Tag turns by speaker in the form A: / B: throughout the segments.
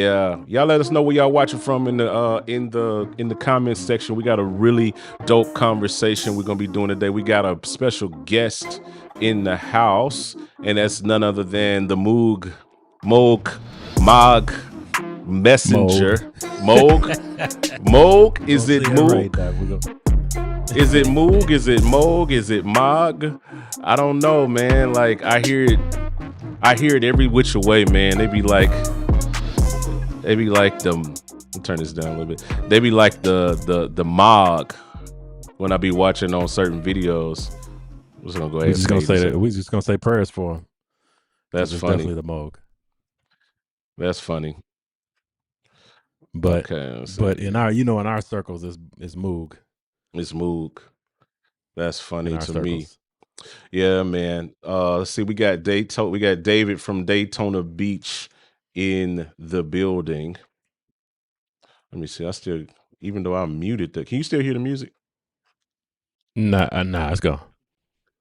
A: Yeah, y'all let us know where y'all watching from in the comments section. We got a really dope conversation we're gonna be doing today. We got a special guest in the house, and that's none other than the Moog Messenger.
B: Moog.
A: Moog.
B: We're
A: Is
B: gonna
A: it
B: say it right
A: Moog?
B: now.
A: Is it Moog? Is it Moog? Is it Mog? I don't know, man. Like I hear it every which way, man. They be like I'll turn this down a little bit. They be like the Mog when I be watching on certain videos. I'm just gonna go ahead
B: We're
A: and
B: just gonna
A: say
B: say
A: this.
B: that. We're just gonna say prayers for him
A: That's
B: because it's
A: funny.
B: definitely the Moog.
A: That's funny.
B: But
A: Okay, let's
B: but
A: see.
B: in our circles is Moog.
A: It's Moog. That's
B: In
A: funny
B: our
A: to me.
B: circles.
A: Yeah, man. Let's see. We got David from Daytona Beach in the building. Let me see. Even though I'm muted, can you still hear the music?
B: Nah, let's go.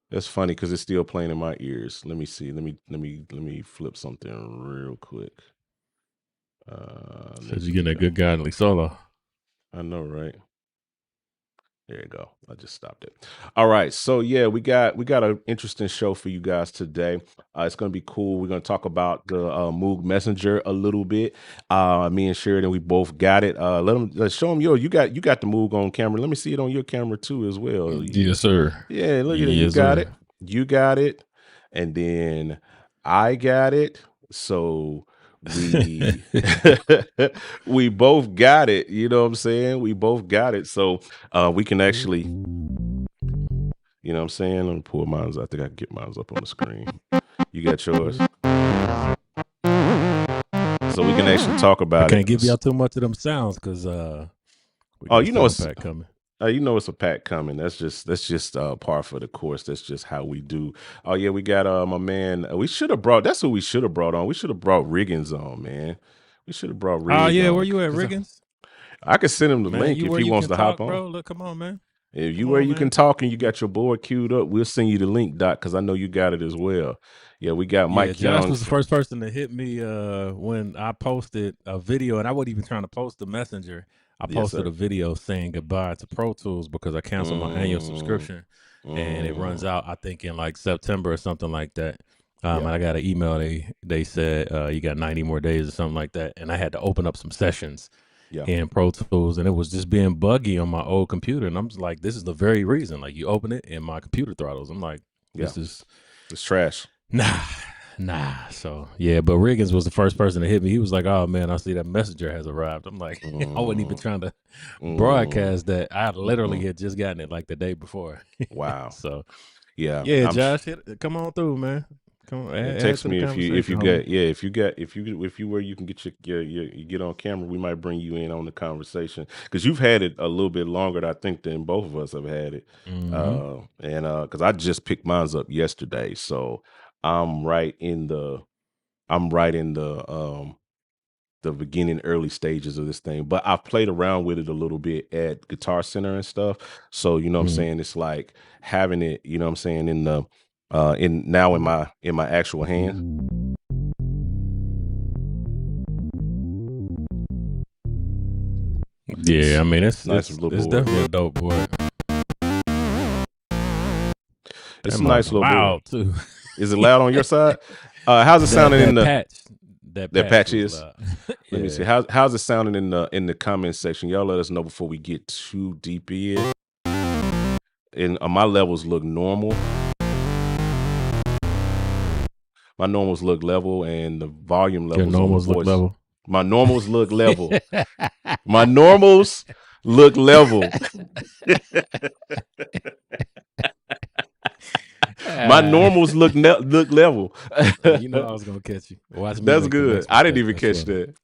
A: That's funny because it's still playing in my ears. Let me see. Let me flip something real quick.
B: Says you're getting a good godly solo.
A: I know, right? There you go. I just stopped it. All right. So yeah, we got an interesting show for you guys today. It's gonna be cool. We're gonna talk about the Moog Messenger a little bit. Me and Sheridan, we both got it. Let's show them you got the Moog on camera. Let me see it on your camera too as well.
B: Yes, sir.
A: Yeah, look at it. You
B: Yes,
A: got
B: sir.
A: it. You got it. And then I got it. So we we both got it. You know what I'm saying? We both got it. So we can actually, you know what I'm saying? Let me pull mine. I think I can get mine up on the screen. You got yours. So we can actually talk
B: I
A: about
B: can't
A: it.
B: give y'all too much of them sounds because we
A: Oh,
B: got a
A: you know
B: sound
A: it's
B: pack coming.
A: you know it's a pack coming. That's just par for the course. That's just how we do. Oh yeah, we got my man. We should have brought. That's who we should have brought on. We should have brought Riggins on, man. We should have brought
B: Oh
A: Rig
B: yeah, where
A: on
B: you at,
A: because
B: Riggins?
A: I could send him the
B: Man,
A: link
B: you
A: if
B: where
A: he
B: you
A: wants
B: can
A: to hop
B: talk,
A: on.
B: bro? Look, come on, man.
A: If you
B: Come
A: where
B: on,
A: you can
B: man.
A: talk and you got your board queued up, we'll send you the link, Doc, because I know you got it as well. Yeah, we got
B: Yeah,
A: Mike
B: Josh
A: Young.
B: was the first person to hit me when I posted a video, and I wasn't even trying to post the messenger. I
A: Yes,
B: posted
A: sir.
B: a video saying goodbye to Pro Tools because I canceled my annual
A: Mm,
B: subscription, and it runs
A: mm,
B: out, I think, in like September or something like that. And
A: yeah,
B: I got an email. They said you got 90 more days or something like that, and I had to open up some sessions
A: yeah,
B: in Pro Tools, and it was just being buggy on my old computer. And I'm just like, this is the very reason. Like, you open it and my computer throttles. I'm like,
A: yeah.
B: this is
A: It's trash.
B: nah. So yeah, but Riggins was the first person to hit me. He was like, "Oh man, I see that messenger has arrived." I'm like, I wasn't even
A: Mm,
B: trying to
A: mm,
B: broadcast that. I literally
A: mm-mm.
B: had just gotten it like the day before.
A: Wow.
B: So
A: Yeah,
B: yeah, Josh, come on through, man. Come on,
A: and
B: add
A: text
B: to the
A: me if
B: conversation,
A: you
B: homie.
A: got if you where you can get you get on camera, we might bring you in on the conversation because you've had it a little bit longer, I think, than both of us have had it.
B: Mm-hmm.
A: And because I just picked mine up yesterday, so I'm right in the I'm right in the beginning early stages of this thing. But I've played around with it a little bit at Guitar Center and stuff. So you know what I'm
B: Mm-hmm.
A: saying? It's like having it, you know what I'm saying, in the in my actual hand.
B: Yeah, I mean
A: Nice little
B: it's
A: board.
B: definitely a dope boy.
A: It's
B: That
A: a nice
B: mother's
A: little board.
B: loud too.
A: Is it loud on your side? How's it sounding in
B: that
A: the
B: patch that
A: that
B: patch
A: patch
B: was
A: is?
B: loud.
A: Let me see.
B: Yeah.
A: How's it sounding in the comment section? Y'all let us know before we get too deep in. And my levels look normal. My normals look level, and the volume
B: Your
A: levels on the
B: normals look
A: voice.
B: level.
A: My normals look level. My normals look level. My
B: Ah,
A: normals look level.
B: you know I was gonna catch you. Watch me
A: That's
B: make the
A: good.
B: next
A: I didn't
B: mistake.
A: even
B: I
A: catch
B: swear.
A: that.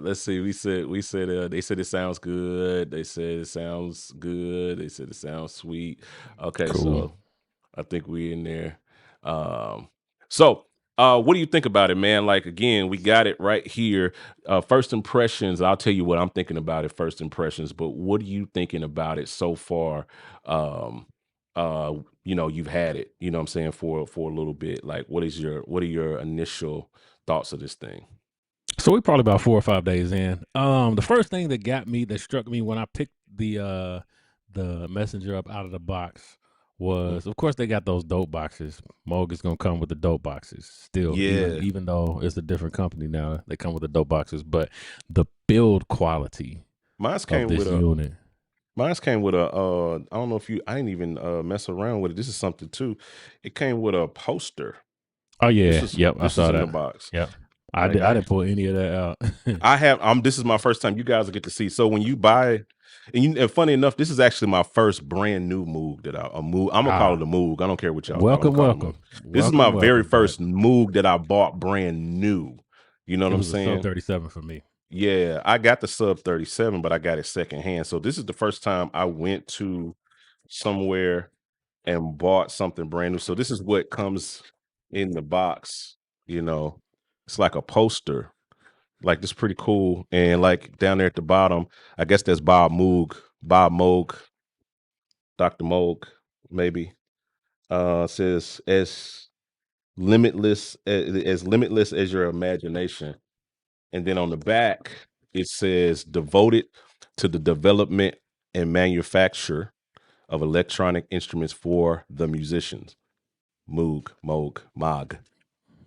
A: Let's see. We said they said it sounds good. They said it sounds good. They said it sounds sweet. Okay,
B: Cool.
A: so I think we in there. Um, so what do you think about it, man? Like again, we got it right here. First impressions. I'll tell you what I'm thinking about it. First impressions, but what are you thinking about it so far? Um, you've had it. You know what I'm saying for a little bit. Like, what are your initial thoughts of this thing?
B: So we probably about 4 or 5 days in. The first thing that struck me when I picked the messenger up out of the box
A: Mhm.
B: was, of course, they got those dope boxes. Moog is gonna come with the dope boxes still, even
A: Yeah,
B: even though it's a different company now. They come with the dope boxes, but the build quality
A: mine's
B: of
A: came with
B: this
A: a
B: unit.
A: mine's came with a I don't know if you I didn't even mess around with it. This is something too. It came with a poster.
B: Oh
A: This
B: yeah,
A: is
B: yep, I
A: this is
B: saw
A: in the
B: that.
A: box.
B: Yep, I
A: I
B: didn't pull any of that out.
A: I have this is my first time. You guys will get to see. So when you buy and funny enough, this is actually my first brand new Moog that a Moog. I'm gonna call it
B: Ah,
A: a Moog. I don't care what y'all call it. I'm
B: welcome,
A: calling it a Moog.
B: welcome,
A: This is my
B: welcome,
A: very
B: welcome. But
A: first Moog that I bought brand new. You know what
B: it
A: I'm
B: was a sub
A: saying?
B: 37 for me.
A: Yeah, I got the sub 37, but I got it secondhand. So this is the first time I went to somewhere and bought something brand new. So this is what comes in the box, you know. It's like a poster. Like this pretty cool. And like down there at the bottom, I guess that's Bob Moog, Dr. Moog, maybe. Says as limitless as your imagination. And then on the back, it says devoted to the development and manufacture of electronic instruments for the musicians. Moog.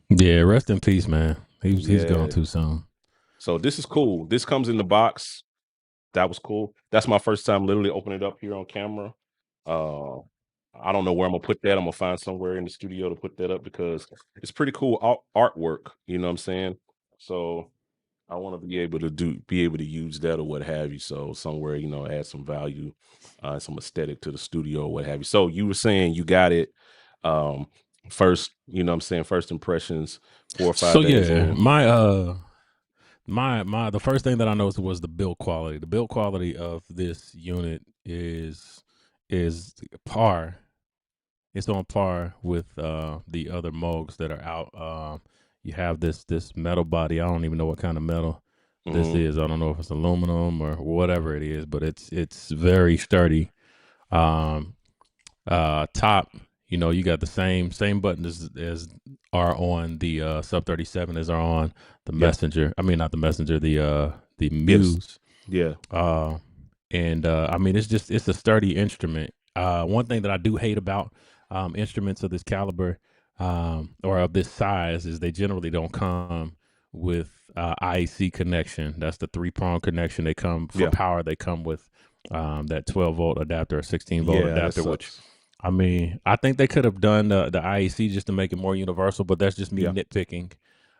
B: Yeah, rest in peace, man. He's gone
A: Yeah.
B: too soon.
A: So this is cool. This comes in the box. That was cool. That's my first time literally opening it up here on camera. Uh, I don't know where I'm gonna put that. I'm gonna find somewhere in the studio to put that up because it's pretty cool artwork. You know what I'm saying? So I want to be able to use that or what have you. So somewhere, add some value, some aesthetic to the studio or what have you. So you were saying you got it um first, what I'm saying, first impressions, four or
B: So
A: five days
B: yeah,
A: in.
B: my the first thing that I noticed was the build quality. The build quality of this unit is par. It's on par with the other Moogs that are out. You have this metal body. I don't even know what kind of metal this
A: Hmm.
B: is. I don't know if it's aluminum or whatever it is, but it's very sturdy. Um, top, you got the same buttons as are on the sub 37 as are on the
A: Yeah.
B: messenger. I mean, not the messenger, the
A: Yes.
B: muse.
A: Yeah.
B: uh and I mean, it's a sturdy instrument. One thing that I do hate about instruments of this caliber, or of this size, is they generally don't come with IEC connection. That's the 3-prong connection. They come for
A: Yeah.
B: power. They come with that 12-volt adapter or 16-volt
A: Yeah. That
B: adapter, which,
A: sucks.
B: I mean, I think they could have done the IEC just to make it more universal, but that's just me
A: Yeah.
B: nitpicking.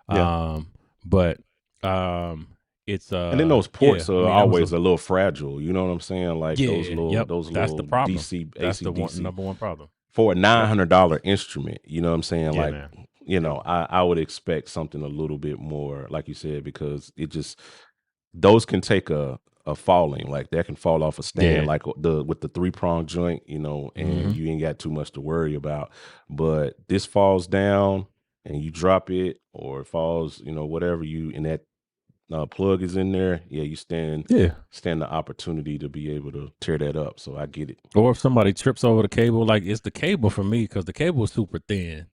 A: Yeah.
B: Um, but um, it's
A: And then those
B: yeah,
A: ports
B: I
A: are
B: mean, that was
A: always
B: a
A: a little fragile. You know what I'm saying? Like those
B: yeah,
A: little
B: yep.
A: those
B: That's the
A: little
B: problem.
A: DC
B: That's
A: AC
B: the one
A: DC
B: number one problem.
A: for a nine
B: Yep.
A: hundred dollar instrument. You know what I'm saying?
B: Yeah,
A: Like,
B: man.
A: I would expect something a little bit more, like you said, because it just those can take a falling, like that can fall off a stand,
B: Yeah.
A: like the with the 3-prong joint, and
B: Hmm.
A: you ain't got too much to worry about. But this falls down and you drop it, or it falls, whatever you and that plug is in there, yeah, you
B: Yeah.
A: stand the opportunity to be able to tear that up. So I get it.
B: Or if somebody trips over the cable, like, it's the cable for me, because the cable is super thin.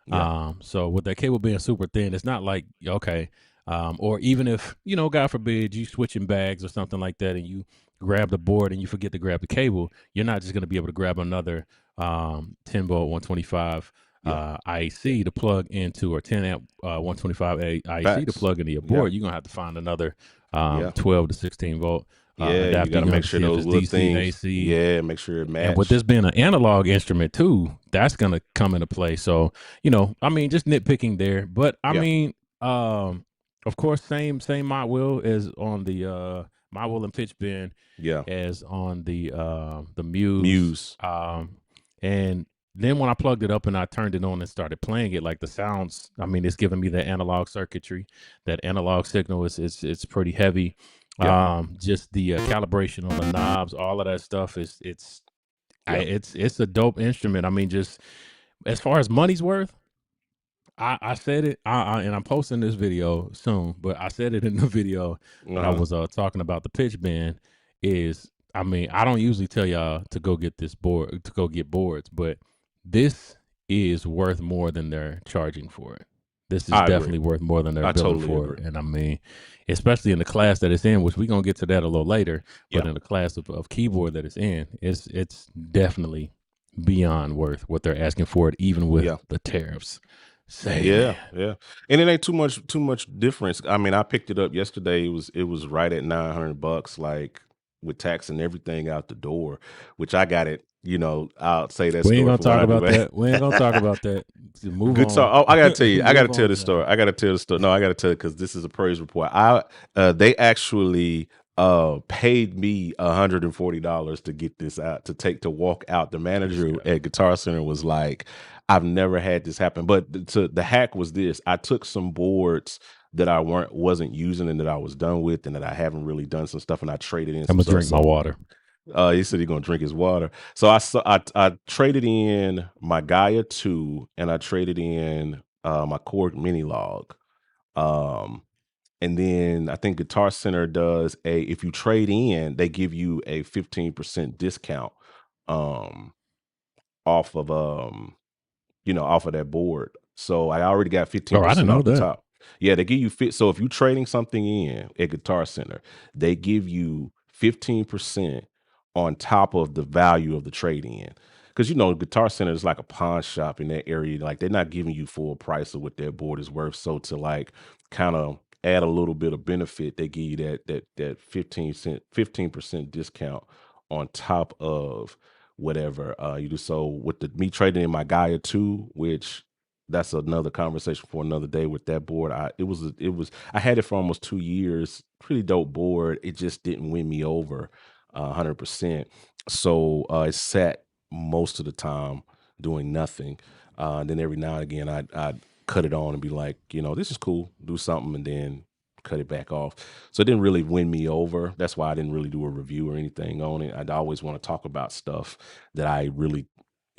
A: Yeah,
B: So with that cable being super thin, it's not like, okay, or even if, God forbid, you switching bags or something like that, and you grab the board and you forget to grab the cable, you're not just going to be able to grab another 10 volt 125
A: yeah,
B: IEC to plug into, or 10 amp 125 IEC to
A: facts.
B: plug into your
A: Yeah,
B: board. You're gonna have to find another
A: yeah,
B: 12 to 16 volt
A: yeah. You
B: adapter.
A: got to
B: You're gonna
A: make
B: have to
A: sure
B: see if
A: those
B: it's
A: little
B: DC,
A: things.
B: AC,
A: Yeah, make sure it
B: and with
A: match.
B: this being an analog instrument too, that's gonna come into play. So, I mean, just nitpicking there. But I
A: Yeah,
B: mean, of course, same mod wheel as on the mod wheel and pitch bend
A: yeah.
B: as on the Muse.
A: Muse.
B: And then when I plugged it up and I turned it on and started playing it, like, the sounds, I mean, it's giving me the analog circuitry. That analog signal is it's pretty heavy.
A: Yeah,
B: Just the calibration on the knobs, all of that stuff is
A: yeah.
B: it's a dope instrument. I mean, just as far as money's worth, I said it, and I'm posting this video soon, but I said it in the video
A: Uh
B: when I
A: huh.
B: was talking about the pitch bend. Is, I mean, I don't usually tell y'all to go get this board, to go get boards, but this is worth more than they're charging for it. This is
A: I agree.
B: definitely worth more than they're
A: I
B: billing
A: totally
B: for.
A: agree.
B: And I mean, especially in the class that it's in, which we're gonna get to that a little later, but
A: Yeah.
B: in the class of keyboard that it's in, it's definitely beyond worth what they're asking for it, even with
A: Yeah.
B: the tariffs. Say
A: Yeah,
B: man.
A: yeah, and it ain't too much difference. I mean, I picked it up yesterday. It was right at $900, like with tax and everything out the door. Which I got it. I'll say that
B: We ain't
A: story
B: gonna
A: for what
B: talk
A: I do.
B: about that. We ain't gonna talk about that. Move
A: Guitar.
B: on.
A: Oh, I gotta tell you. I gotta
B: Move
A: tell
B: on,
A: the story.
B: John.
A: I gotta tell the story. No, I gotta tell it because this is a praise report. They actually paid me $140 to get this out to walk out. The
B: This
A: manager
B: guy.
A: at Guitar Center was like, "I've never had this happen." But the hack was this: I took some boards that I wasn't using and that I was done with, and that I haven't really done some stuff, and I traded in
B: I'm
A: some
B: gonna
A: stuff.
B: drink my
A: So
B: water.
A: he said he's gonna drink his water. So I traded in my Gaia 2 and I traded in my Korg mini log. Um and then I think Guitar Center does if you trade in, they give you a 15% discount um off of off of that board. So I already got
B: Oh, I didn't
A: 15%
B: know
A: off the
B: that.
A: top. Yeah, they give you fit. So if you're trading something in at Guitar Center, they give you 15% on top of the value of the trade in. Because Guitar Center is like a pawn shop in that area. Like they're not giving you full price of what their board is worth. So to like kind of add a little bit of benefit, they give you that 15% discount on top of whatever you do. So with me trading in my Gaia 2, which that's another conversation for another day with that board. I had it for almost 2 years. Pretty dope board. It just didn't win me over 100%. So it sat most of the time doing nothing. And then every now and again I'd cut it on and be like, this is cool, do something, and then cut it back off. So it didn't really win me over. That's why I didn't really do a review or anything on it. I'd always want to talk about stuff that I really,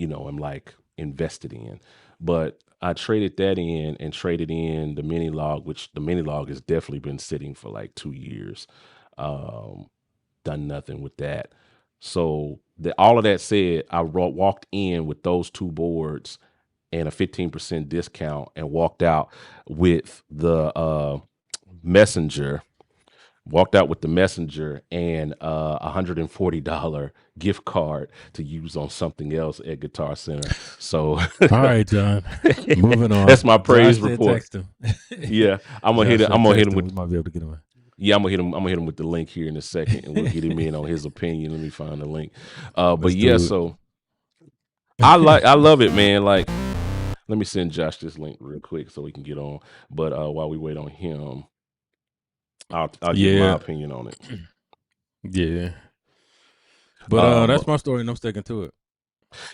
A: am like invested in. But I traded that in and traded in the mini log, which the mini log has definitely been sitting for like 2 years. Um, Done nothing with that. So all of that said, I walked in with those two boards and a 15% discount and walked out with the messenger walked out with the messenger and $140 gift card to use on something else at Guitar Center. So
B: All right, John. Moving on.
A: that's my
B: Josh
A: praise
B: said
A: report.
B: text him.
A: Yeah, I'm gonna hit
B: Josh
A: it. I'm
B: said
A: gonna hit
B: text
A: him
B: him.
A: with
B: We might be able to get him.
A: yeah, I'm gonna hit him with the link here in a second, and we'll get him in on his opinion. Let me find the link. But
B: Let's
A: yeah,
B: do
A: so I love it, man. Like, let me send Josh this link real quick so we can get on. But while we wait on him, I'll give my
B: Yeah.
A: opinion on it.
B: Yeah. But
A: But
B: that's my story and I'm sticking to it.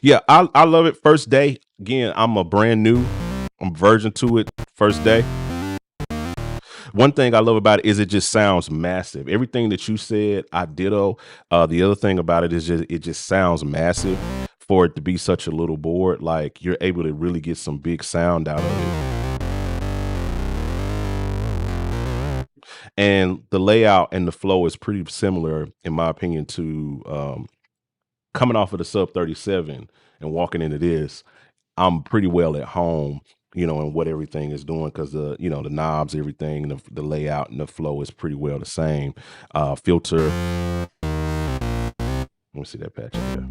A: yeah, I love it. First day, again, I'm virgin to it. First day. One thing I love about it is it just sounds massive. Everything that you said, I ditto. The other thing about it is it just sounds massive for it to be such a little board. Like you're able to really get some big sound out of it. And the layout and the flow is pretty similar, in my opinion, to coming off of the Sub 37 and walking into this. I'm pretty well at home, and what everything is doing because the knobs, everything, the layout and the flow is pretty well the same. Filter. Let me see that patch up there.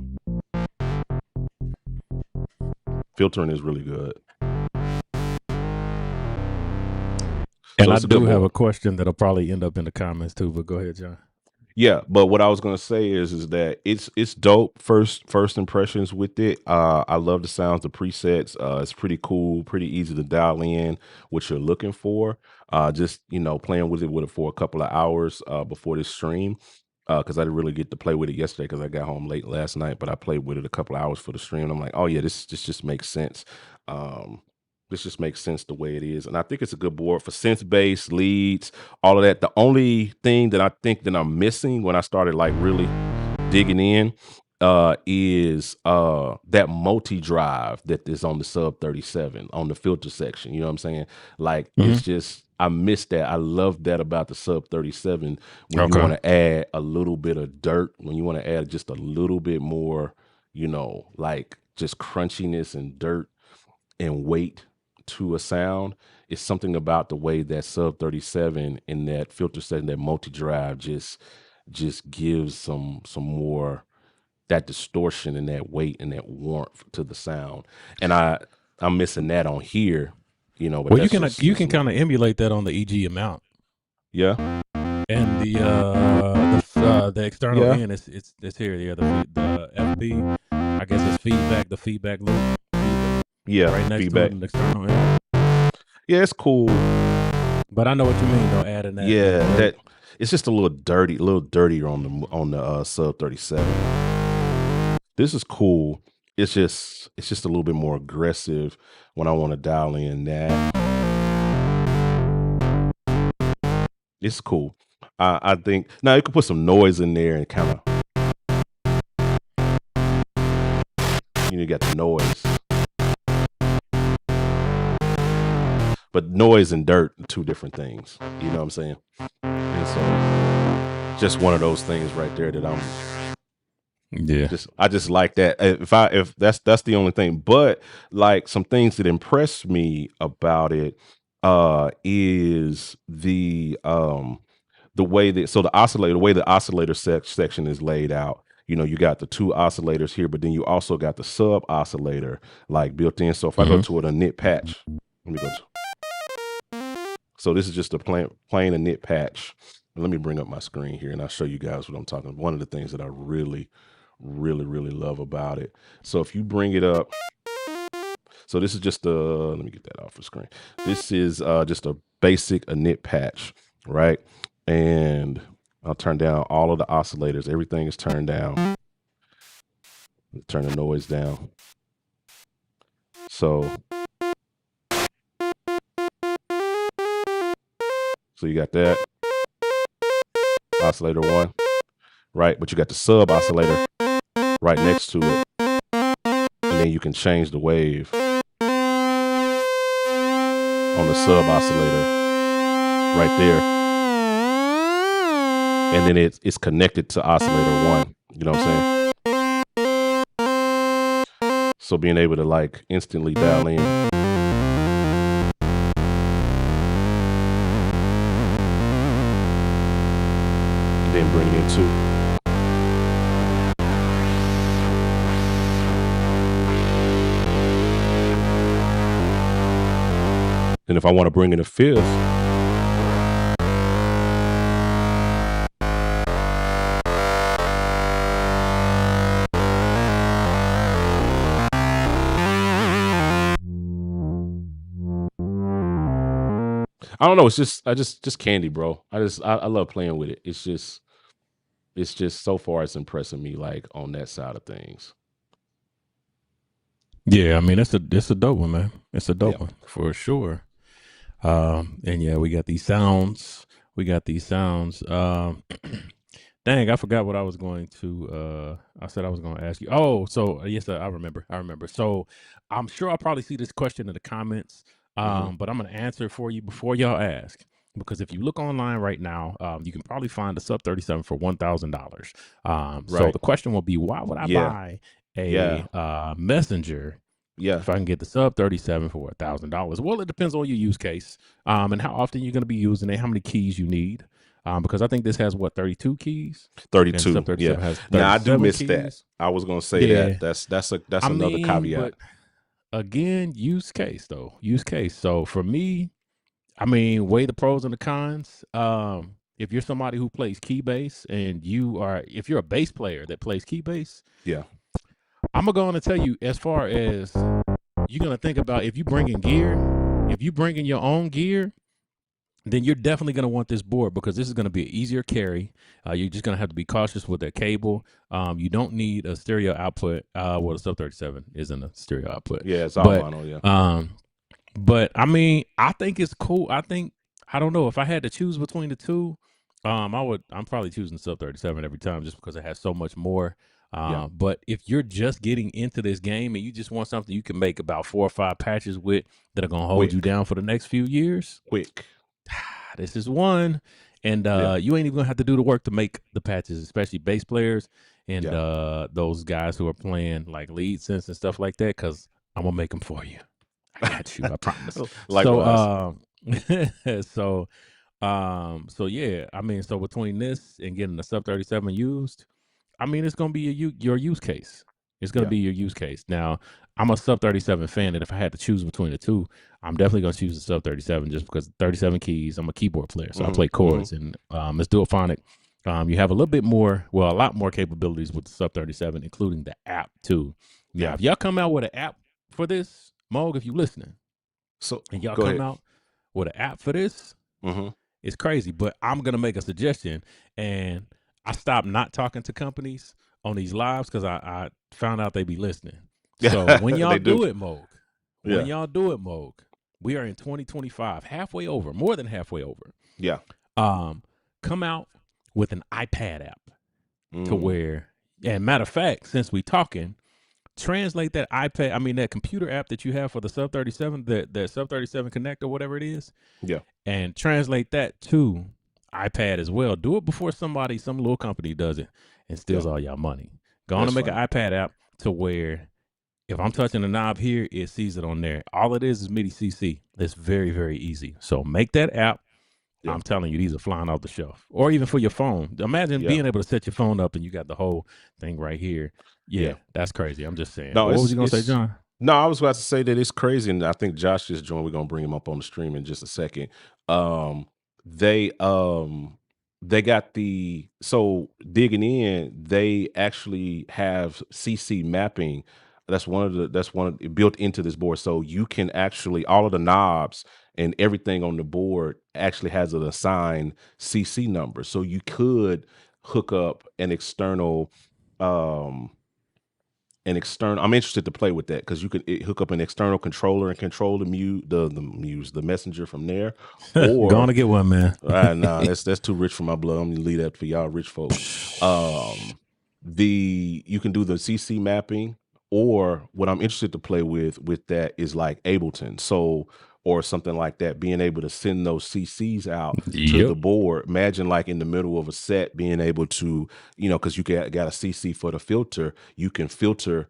A: Filtering is really good.
B: And
A: So
B: I
A: it's a good
B: do have
A: board.
B: a question that'll probably end up in the comments too, but go ahead, John.
A: Yeah, but what I was gonna say is that it's dope. First impressions with it. I love the sounds, the presets. It's pretty cool, pretty easy to dial in what you're looking for. Just playing with it for a couple of hours before this stream. Because I didn't really get to play with it yesterday because I got home late last night, but I played with it a couple of hours for the stream. And I'm like, oh yeah, this just makes sense. Um, this just makes sense the way it is, and I think it's a good board for synth bass leads, all of that. The only thing that I think that I'm missing when I started like really digging in is that multi drive that is on the Sub 37 on the filter section. You know what I'm saying? Like
B: Hmm.
A: it's just I miss that. I love that about the Sub 37 when you
B: Okay.
A: want to add a little bit of dirt, when you want to add just a little bit more, like just crunchiness and dirt and weight to a sound. it's something about the way that sub 37 in that filter setting, that multi drive, just gives some more that distortion and that weight and that warmth to the sound. And I'm missing that on here, but
B: Well,
A: that's just
B: you
A: that's
B: can
A: me.
B: kind of emulate that on the EG amount,
A: Yeah,
B: and the external
A: yeah,
B: in it's here. Yeah, the FB. I guess it's feedback. The feedback loop
A: yeah.
B: right next to it,
A: Feedback.
B: and the external in.
A: Yeah, it's cool.
B: But I know what you mean though. Adding that
A: Yeah,
B: dirt.
A: that it's just a little dirtier on the sub 37. This is cool. It's just a little bit more aggressive when I want to dial in that. It's cool. I think now you can put some noise in there and kind of you got the noise, but noise and dirt are two different things. You know what I'm saying? And so just one of those things right there that
B: Yeah.
A: I just like that. If that's the only thing, but like some things that impress me about it is the way that the way the oscillator section is laid out. You got the two oscillators here, but then you also got the sub oscillator like built in. So if I go
B: Mm-hmm.
A: to a knit patch, let me go to so this is just a plain a knit patch. And let me bring up my screen here and I'll show you guys what I'm talking about. One of the things that I really, really, really love about it. So if you bring it up, so this is just let me get that off the screen. This is just a basic a knit patch, right? And I'll turn down all of the oscillators. Everything is turned down. Turn the noise down. So you got that oscillator one, right? But you got the sub oscillator right next to it. And then you can change the wave on the sub oscillator right there. And then it's connected to oscillator one. You know what I'm saying? So being able to like instantly dial in. And then bring it in two. And if I want to bring in a fifth, I don't know. It's just candy, bro. I love playing with it. It's just so far it's impressing me like on that side of things.
B: Yeah, I mean it's a dope one, man. It's a
A: Yeah.
B: dope one for sure. And yeah, we got these sounds. We got these sounds. Dang, I forgot what I was going to. I said I was going to ask you. Oh, so yes, I remember. I remember. So I'm sure I'll probably see this question in the comments.
A: Hmm.
B: But I'm going to answer it for you before y'all ask. Because if you look online right now, you can probably find a sub 37 for $1,000. So
A: Right.
B: the question will be, why would I
A: Yeah.
B: buy
A: Yeah.
B: a Messenger
A: Yeah.
B: if I can get the sub 37 for $1,000? Well, it depends on your use case, and how often you're going to be using it, how many keys you need. Because I think this has 32 keys, and sub
A: 32. Yeah.
B: 37 has
A: Now I do
B: 37
A: miss that.
B: keys.
A: I was gonna say that.
B: Yeah,
A: That's
B: I
A: another
B: mean,
A: caveat.
B: but again, use case though, use case. So for me, I mean, weigh the pros and the cons. If you're somebody who plays key bass, and if you're a bass player that plays key bass,
A: Yeah.
B: I'm gonna go on and tell you, as far as you're gonna think about, if you bring in gear, if you bring in your own gear, then you're definitely going to want this board, because this is going to be an easier carry. You're just going to have to be cautious with that cable. You don't need a stereo output. Well, the sub 37 isn't a stereo output,
A: Yeah, it's all
B: but
A: mono, yeah.
B: I mean, I think it's cool. I don't know if I had to choose between the two. I'm probably choosing sub 37 every time, just because it has so much more.
A: Yeah.
B: But if you're just getting into this game and you just want something you can make about 4 or 5 patches with that are going to hold you
A: Quick.
B: down for the next few years,
A: Quick.
B: this is one. And
A: Yeah.
B: you ain't even gonna have to do the work to make the patches, especially bass players and
A: Yeah.
B: those guys who are playing like lead synths and stuff like that, because I'm gonna make them for you. I got you, I promise. So
A: Likewise.
B: So so yeah, I mean, so between this and getting the sub 37 used, I mean, it's gonna be your use case. It's gonna
A: Yeah.
B: be your use case. Now, I'm a sub 37 fan, and if I had to choose between the two, I'm definitely gonna choose the sub 37 just because 37 keys. I'm a keyboard player, so I
A: Hmm.
B: play
A: Hmm.
B: chords, and it's duophonic. You have a little bit more, well, a lot more capabilities with the sub 37, including the app too. Now,
A: Yeah.
B: if y'all come out with an app for this, Moog, if you listening,
A: So
B: and y'all
A: go
B: come
A: ahead.
B: out with an app for this,
A: Hmm.
B: it's crazy, but I'm gonna make a suggestion, and I stopped not talking to companies on these lives because I found out they be listening. So when y'all
A: They do.
B: do it, Moog, when
A: Yeah.
B: y'all do it, Moog, we are in 2025, halfway over, more than halfway over.
A: Yeah.
B: Um, come out with an iPad app to
A: Mm.
B: where, and matter of fact, since we talking, translate that iPad, I mean that computer app that you have for the sub 37, that sub 37 connect or whatever it is,
A: Yeah.
B: and translate that to iPad as well. Do it before some little company does it and
A: Yeah.
B: steals all y'all money. Go on
A: That's
B: and make an
A: fine.
B: iPad app to where if I'm touching the knob here, it sees it on there. All it is MIDI CC. It's very, very easy. So make that app.
A: Yeah.
B: I'm telling you, these are flying off the shelf. Or even for your phone. Imagine
A: Yeah.
B: being able to set your phone up and you got the whole thing right here. Yeah,
A: Yeah.
B: that's crazy. I'm just saying.
A: No,
B: But what was you gonna say,
A: it's
B: John?
A: no, I was about to say that it's crazy, and I think Josh just joined. We're gonna bring him up on the stream in just a second. Um, they um they got the so digging in, they actually have CC mapping. That's one of built into this board. So you can actually all of the knobs and everything on the board actually has an assigned CC number. So you could hook up um I'm interested to play with that because you could hook up an external controller and control the messenger from there.
B: Go on
A: Or
B: to get one, man.
A: nah, that's too rich for my blood. I'm gonna leave that for y'all rich folks. Um, the You can do the CC mapping, or what I'm interested to play with that is like Ableton. So or something like that, being able to send those CCs out to
B: Yep.
A: the board. Imagine like in the middle of a set, being able to, because you got a CC for the filter, you can filter,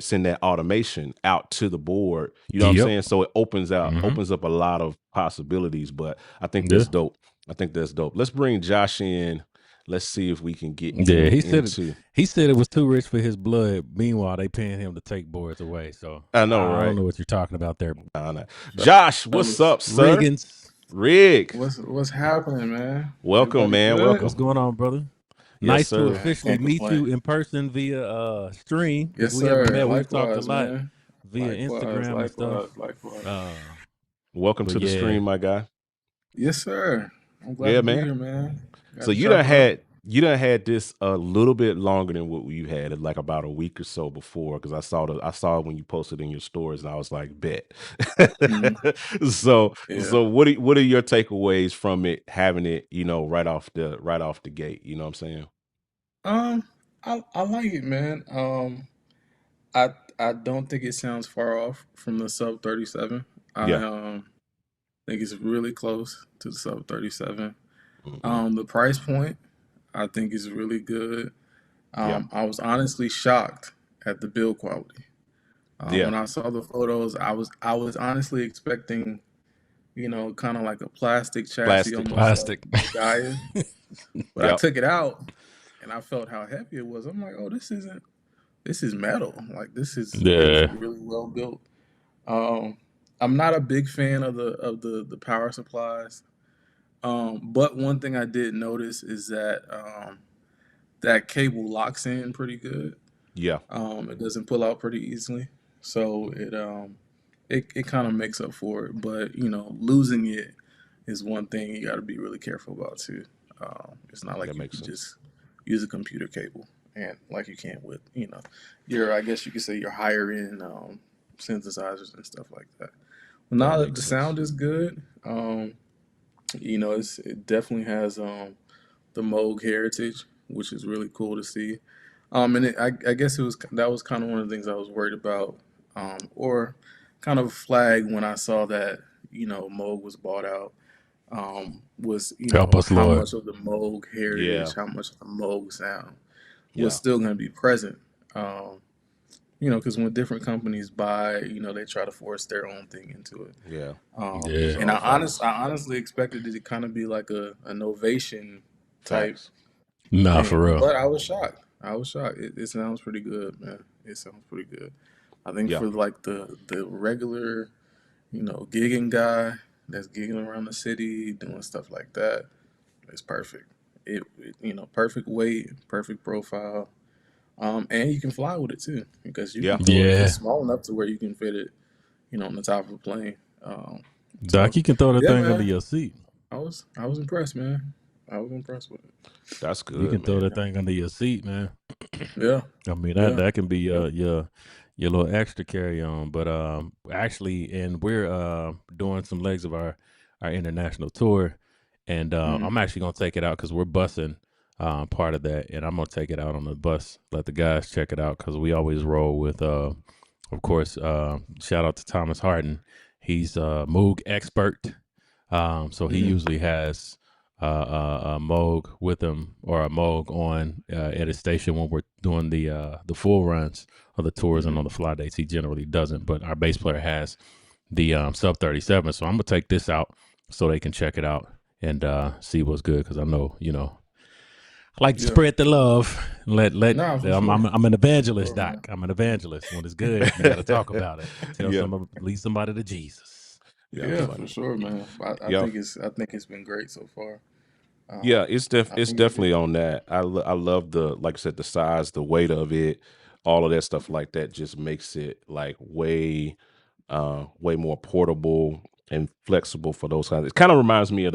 A: send that automation out to the board. You know what I'm
B: Yep.
A: saying? So it
B: Mm-hmm.
A: opens up a lot of possibilities. But I think
B: Yeah.
A: that's dope. I think that's dope. Let's bring Josh in. Let's see if we can get
B: Yeah,
A: him
B: he said it.
A: into.
B: He said it was too rich for his blood. Meanwhile, they paying him to take boards away. So
A: I know,
B: I don't
A: right?
B: know what you're talking about there,
A: Nah, nah. Josh, what's
C: Fellas,
A: up, sir?
B: Riggins.
A: Rig,
C: what's happening, man?
A: welcome,
C: Everybody
A: man.
C: good?
B: What's
A: Welcome.
B: going on, brother?
A: Yes,
B: Nice to
A: sir.
C: Man,
B: officially
C: can't
B: meet
C: complain.
B: you in person via stream because
C: Yes,
B: we haven't
C: sir.
B: met. We've talked a
C: Likewise,
B: lot
C: man.
B: via
C: Likewise,
B: Instagram and stuff.
C: likewise, likewise.
B: Uh,
A: Welcome
B: but
A: to the
B: yeah,
A: stream, my guy.
C: Yes, sir. I'm glad
A: Yeah,
C: to be
A: man.
C: here, man. Got
A: So
C: to chop it up.
A: you done had this a little bit longer than what you had, like about a week or so before, because I saw it when you posted in your stories, and I was like, bet.
C: Hmm. Yeah.
A: So what are your takeaways from it, having it, right off the gate? You know what I'm saying?
C: Um, I like it, man. I don't think it sounds far off from the sub 37. I
A: Yeah.
C: think it's really close to the sub 37.
A: Hmm.
C: The price point I think is really good.
A: Yeah.
C: I was honestly shocked at the build quality.
A: Yeah.
C: When I saw the photos, I was honestly expecting, kind of like a plastic chassis,
A: Plastic.
C: almost like
B: plastic.
C: the Gaia. But I
A: Yep.
C: took it out, and I felt how heavy it was. I'm like, oh, this is metal. Like it's
B: Yeah.
C: really well built. Um, I'm not a big fan of the power supplies. But one thing I did notice is that that cable locks in pretty good.
A: Yeah.
C: It doesn't pull out pretty easily, so it kind of makes up for it. But losing it is one thing you got to be really careful about too. It's not
A: That
C: like you
A: makes
C: can
A: sense.
C: just use a computer cable and like you can with your, I guess you could say, your higher end synthesizers and stuff like that. Well,
A: That
C: now that
A: makes
C: the
A: sense.
C: sound is good, it definitely has the Moog heritage, which is really cool to see. And I guess that was kind of one of the things I was worried about, or kind of flagged when I saw that Moog was bought out. Was
B: Help us,
C: how
B: Lord.
C: much of the Moog
A: Yeah.
C: heritage, how much of the Moog sound was
A: Yeah.
C: still going to be present. Um, because when different companies buy, they try to force their own thing into it.
A: Yeah.
B: Yeah.
C: And
A: So facts.
C: I honestly expected it to kind of be like a novation type
A: Facts.
B: Nah, for
C: thing,
B: real.
C: but I was shocked. I was shocked. It sounds pretty good, man. It sounds pretty good. I think
A: Yeah.
C: for like the regular, gigging guy that's gigging around the city doing stuff like that, it's perfect. Perfect weight, perfect profile. And you can fly with it too because you
A: Yeah.
C: can throw it. It's
B: Yeah.
C: small enough to where you can fit it, on the top of a plane.
B: Doc,
C: So
B: you can throw that
C: yeah,
B: thing under
C: man,
B: your seat.
C: I was impressed, man. I was impressed with it.
A: That's
B: You
A: good,
B: can throw
A: man.
B: that thing under your seat, man.
C: Yeah,
B: I mean that
C: yeah,
B: that can be
C: yeah.
B: your little extra carry on. But actually, and we're doing some legs of our international tour, and
C: Hmm.
B: I'm actually gonna take it out because we're busing part of that, and I'm gonna take it out on the bus. Let the guys check it out because we always roll with of course, shout out to Thomas Harden. He's a Moog expert. So he
C: Hmm.
B: usually has a Moog with him or a Moog on at his station when we're doing the full runs of the tours, and
C: Hmm.
B: on the fly dates he generally doesn't. But our bass player has the sub 37, so I'm gonna take this out so they can check it out and see what's good because I know I like to
C: Yeah.
B: spread the love.
C: Nah, for
B: I'm,
C: sure,
B: I'm an
C: for
B: evangelist,
C: sure,
B: Doc.
C: man.
B: I'm an evangelist. When it's good, you got to talk about it. Tell
A: Yeah.
B: lead somebody to Jesus.
A: Yeah.
C: Yeah, for
A: Funny.
C: sure, man. I
A: Yeah.
C: think it's been great so far.
A: Yeah,
C: I
A: it's
C: think it's
A: definitely
C: good.
A: on that. I love the, like I said, the size, the weight of it, all of that stuff like that just makes it like way more portable and flexible for those kinds. It kind of reminds me of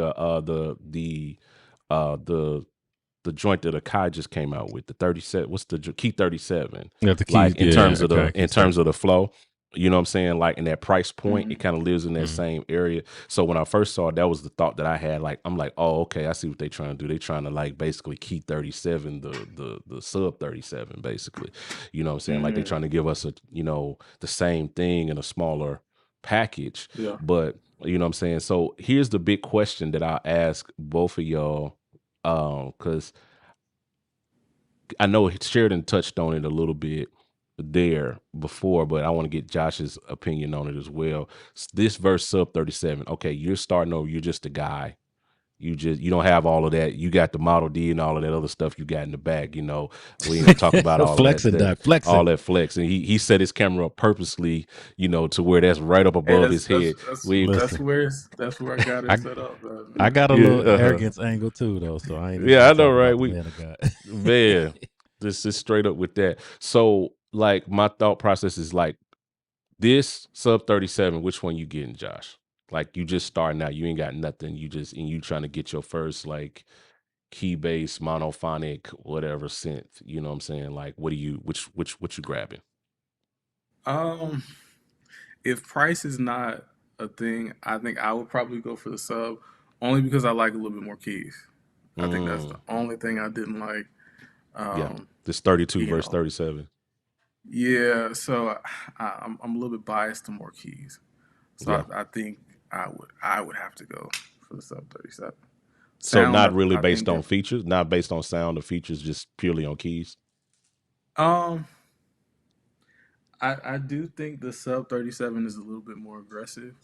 A: the joint that Akai just came out with, the 37. What's the Key 37?
B: Yeah, the keys.
A: Like
B: Yeah, okay,
A: in
B: keys
A: terms
B: 30.
A: of the flow, you know what I'm saying? Like in that price point,
C: Hmm.
A: it kind of lives in that
B: Mm.
A: same area. So when I first saw it, that was the thought that I had. Like I'm like, oh, okay, I see what they're trying to do. They're trying to like basically Key 37, the sub 37, basically. You know what I'm saying? Like they're
C: Hmm.
A: trying to give us the same thing in a smaller package.
C: Yeah.
A: But you know what I'm saying? So here's the big question that I'll ask both of y'all. Because I know Sheridan touched on it a little bit there before, but I want to get Josh's opinion on it as well. This verse sub 37. Okay, you're starting over, you're just a guy. You don't have all of that. You got the Model D and all of that other stuff you got in the back. We ain't gonna talk about all of that
B: Flexing,
A: stuff,
B: Doc, flexing.
A: all that flex. And he set his camera up purposely, to where that's right up
C: Hey,
A: above his head. We
B: Listen,
C: that's where I got it
B: I
C: set up,
B: I
C: man.
B: got a little
A: yeah,
B: arrogance angle too, though, so I ain't even
A: yeah,
B: gonna
A: I know,
B: talk
A: right?
B: about the
A: We
B: man of God.
A: man, this is straight up with that. So, like, my thought process is like this sub 37. Which one you getting, Josh? Like, you just starting out, you ain't got nothing. You trying to get your first like key bass monophonic whatever synth. You know what I'm saying? Like, what you grabbing?
C: Um, if price is not a thing, I think I would probably go for the sub, only because I like a little bit more keys. I think that's the
A: Mm,
C: only thing I didn't like.
A: yeah,
C: Um,
A: this 32
C: you
A: verse
C: know,
A: 37.
C: yeah. So I'm a little bit biased to more keys. So
A: Yeah.
C: I think I would have to go for the sub 37.
A: So
C: Sound,
A: not really
C: I
A: based
C: think
A: on
C: if
A: features, not based on sound or features, just purely on keys.
C: um I do think the sub 37 is a little bit more aggressive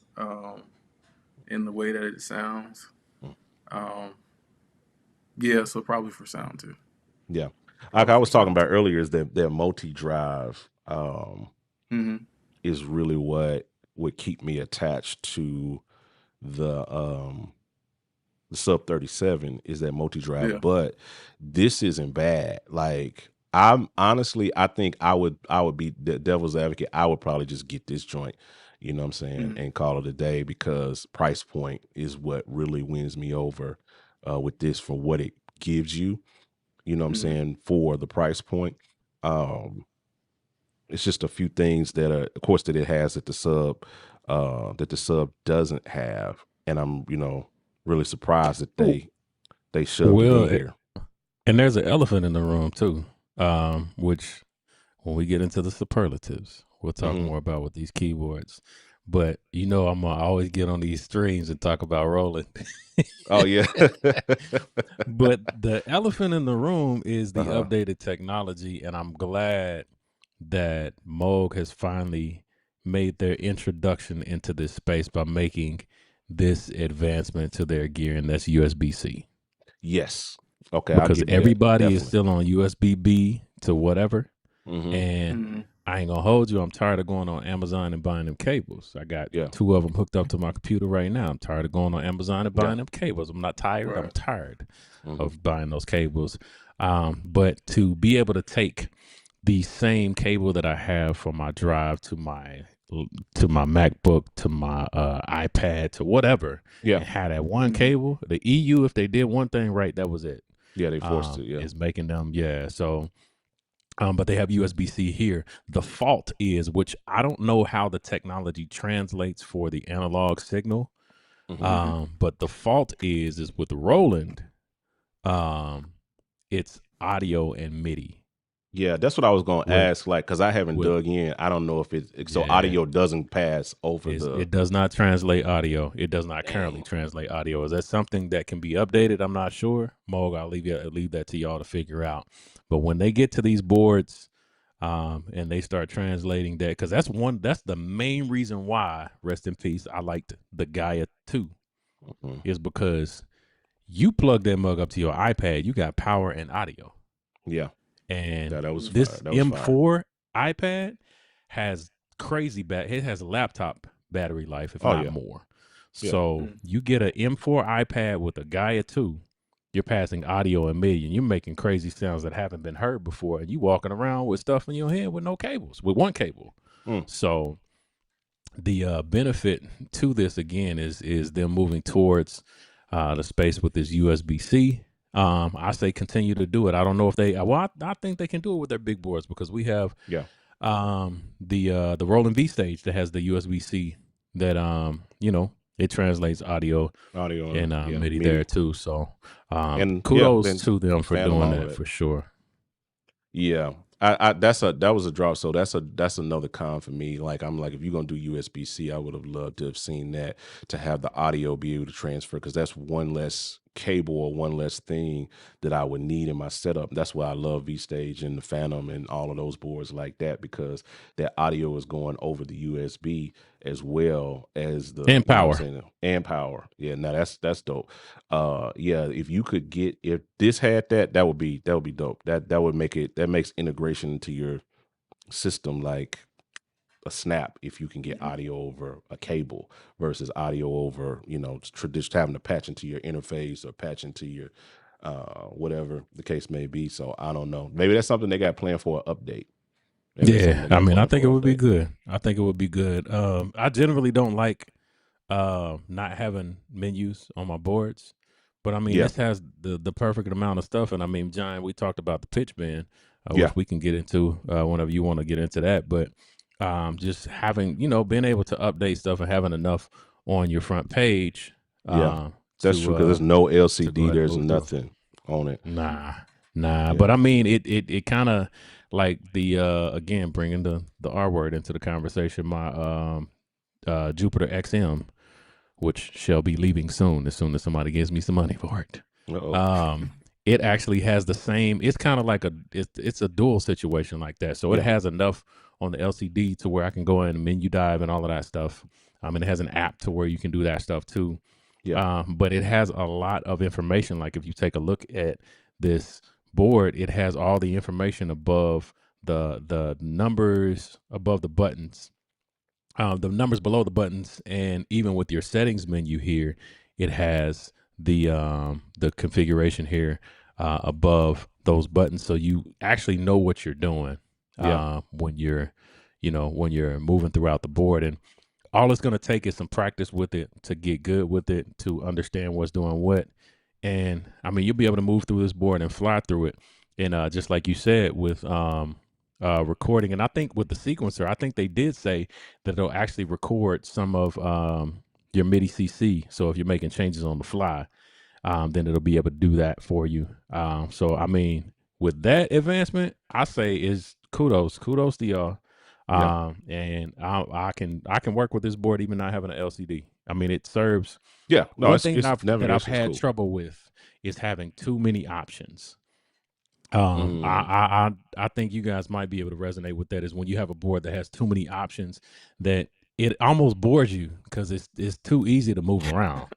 C: in the way that it sounds.
A: Mm,
C: Um, yeah, so probably for sound too.
A: yeah. Like
C: Probably
A: I
C: for
A: was talking
C: sound
A: about
C: too.
A: earlier, is that their multi-drive
C: Hmm.
A: is really what would keep me attached to the the sub 37 is that multi-drive,
C: Yeah.
A: but this isn't bad. Like I'm honestly, I think I would be the devil's advocate. I would probably just get this joint, you know what I'm saying,
C: Hmm.
A: and call it a day because price point is what really wins me over with this for what it gives you, you know what I'm
C: Hmm.
A: saying, for the price point. Um it's just a few things that are, of course, that it has that the sub doesn't have, and I'm really surprised that they shoved it
B: Well,
A: in here.
B: and there's an elephant in the room too, which when we get into the superlatives, we'll talk
A: Hmm.
B: more about with these keyboards. But I'm gonna always get on these streams and talk about rolling.
A: Oh yeah.
B: But the elephant in the room is the
A: Uh-huh.
B: updated technology, and I'm glad that Moog has finally made their introduction into this space by making this advancement to their gear, and that's USB-C.
A: Yes. Okay, I'll
B: Because
A: give you that.
B: everybody is
A: Definitely.
B: still on USB-B to whatever.
A: Mm-hmm.
B: And
C: Mm-hmm.
B: I ain't gonna hold you. I'm tired of going on Amazon and buying them cables. I got
A: Yeah.
B: 2 of them hooked up to my computer right now. I'm tired of going on Amazon and
A: Yeah.
B: buying them cables. I'm not tired. I'm
C: Right.
B: tired
A: Mm-hmm.
B: of buying those cables. But to be able to take the same cable that I have from my drive to my MacBook to my iPad to whatever,
A: Yeah.
B: and have that one
C: Mm-hmm.
B: cable, the EU, if they did one thing right, that was it.
A: Yeah, they forced it. Yeah.
B: Is making them, yeah. So but they have USB-C here. The fault is, which I don't know how the technology translates for the analog signal.
A: Mm-hmm.
C: Mm-hmm.
B: But the fault is with Roland, um, it's audio and MIDI.
A: Yeah, that's what I was gonna
B: With
A: ask. Like, cause I haven't
B: with
A: dug in. I don't know if so
B: yeah,
A: audio doesn't pass over the.
B: it does not translate audio. It does not currently
A: Dang.
B: translate audio. Is that something that can be updated? I'm not sure. Moog, I'll leave that to y'all to figure out. But when they get to these boards, and they start translating that, because that's the main reason why, rest in peace, I liked the Gaia 2,
A: Mm-hmm.
B: is because you plug that mug up to your iPad, you got power and audio.
A: Yeah,
B: And
A: that was fire.
B: this
A: That was fire.
B: M4 iPad has it has a laptop battery life, if
A: Oh
B: not
A: yeah,
B: more.
A: yeah,
B: So you get an M4 iPad with a Gaia 2, you're passing audio and MIDI, and you're making crazy sounds that haven't been heard before, and you walking around with stuff in your hand with no cables, with one cable.
A: Mm.
B: So the benefit to this again is them moving towards the space with this USB-C. I say continue to do it. I don't know if they. Well, I think they can do it with their big boards, because we have
A: yeah.
B: the Roland V stage that has the USB-C that it translates audio
A: Audio
B: and
A: yeah,
B: MIDI there
A: MIDI
B: too. So
A: and yeah,
B: kudos
A: then
B: to them for
A: Phantom
B: doing
A: all of
B: that
A: that.
B: for sure.
A: Yeah. That was a drop. So that's another con for me. Like I'm like, if you're gonna do USB-C, I would have loved to have seen that, to have the audio be able to transfer, because that's one less cable or one less thing that I would need in my setup. That's why I love V Stage and the Phantom and all of those boards like that, because that audio is going over the USB as well as the,
B: And
A: you know what I'm
B: power.
A: saying, and power. Yeah, now that's dope. Yeah, if you could get, if this had that, that would be dope. That would make it, that makes integration into your system like a snap, if you can get
C: Mm-hmm.
A: audio over a cable versus audio over, traditional, having to patch into your interface or patch into your whatever the case may be. So I don't know, maybe that's something they got planned for an update. Maybe that's something
B: Yeah,
A: they
B: I
A: got
B: mean, I
A: planned
B: think it
A: for an
B: would be
A: update.
B: good. I think it would be good. I generally don't like not having menus on my boards, but I mean,
A: Yeah,
B: this has the perfect amount of stuff. And I mean, John, we talked about the pitch band,
A: yeah,
B: which we can get into whenever you want to get into that. But just having, being able to update stuff and having enough on your front page
A: yeah.
B: uh,
A: That's true, because there's no
B: to go
A: LCD,
B: ahead and
A: there's
B: move through.
A: nothing on it.
B: Nah.
A: Yeah,
B: But I mean, it kind of like the again, bringing the R word into the conversation. My Jupiter XM, which shall be leaving soon as somebody gives me some money for it.
A: uh-oh.
B: Um, it actually has the same. It's kind of like it's a dual situation like that. So it
A: Yeah,
B: has enough on the LCD to where I can go in and menu dive and all of that stuff. And it has an app to where you can do that stuff too.
A: yeah,
B: But it has a lot of information. Like if you take a look at this board, it has all the information above the numbers above the buttons, the numbers below the buttons, and even with your settings menu here, it has the configuration here above those buttons, so you actually know what you're doing
A: yeah,
B: when you're when you're moving throughout the board. And all it's going to take is some practice with it to get good with it, to understand what's doing what. And I mean, you'll be able to move through this board and fly through it. And just like you said with recording, and I think with the sequencer, I think they did say that it'll actually record some of your MIDI CC. So if you're making changes on the fly, then it'll be able to do that for you. So I mean, with that advancement, I say is kudos to y'all.
A: yeah,
B: And I can work with this board even not having an LCD. I mean, it serves.
A: yeah. No,
B: One
A: it's
B: thing that I've
A: navigation's
B: had
A: cool.
B: trouble with is having too many options.
A: Mm.
B: I think you guys might be able to resonate with that. Is when you have a board that has too many options that it almost bores you because it's too easy to move around.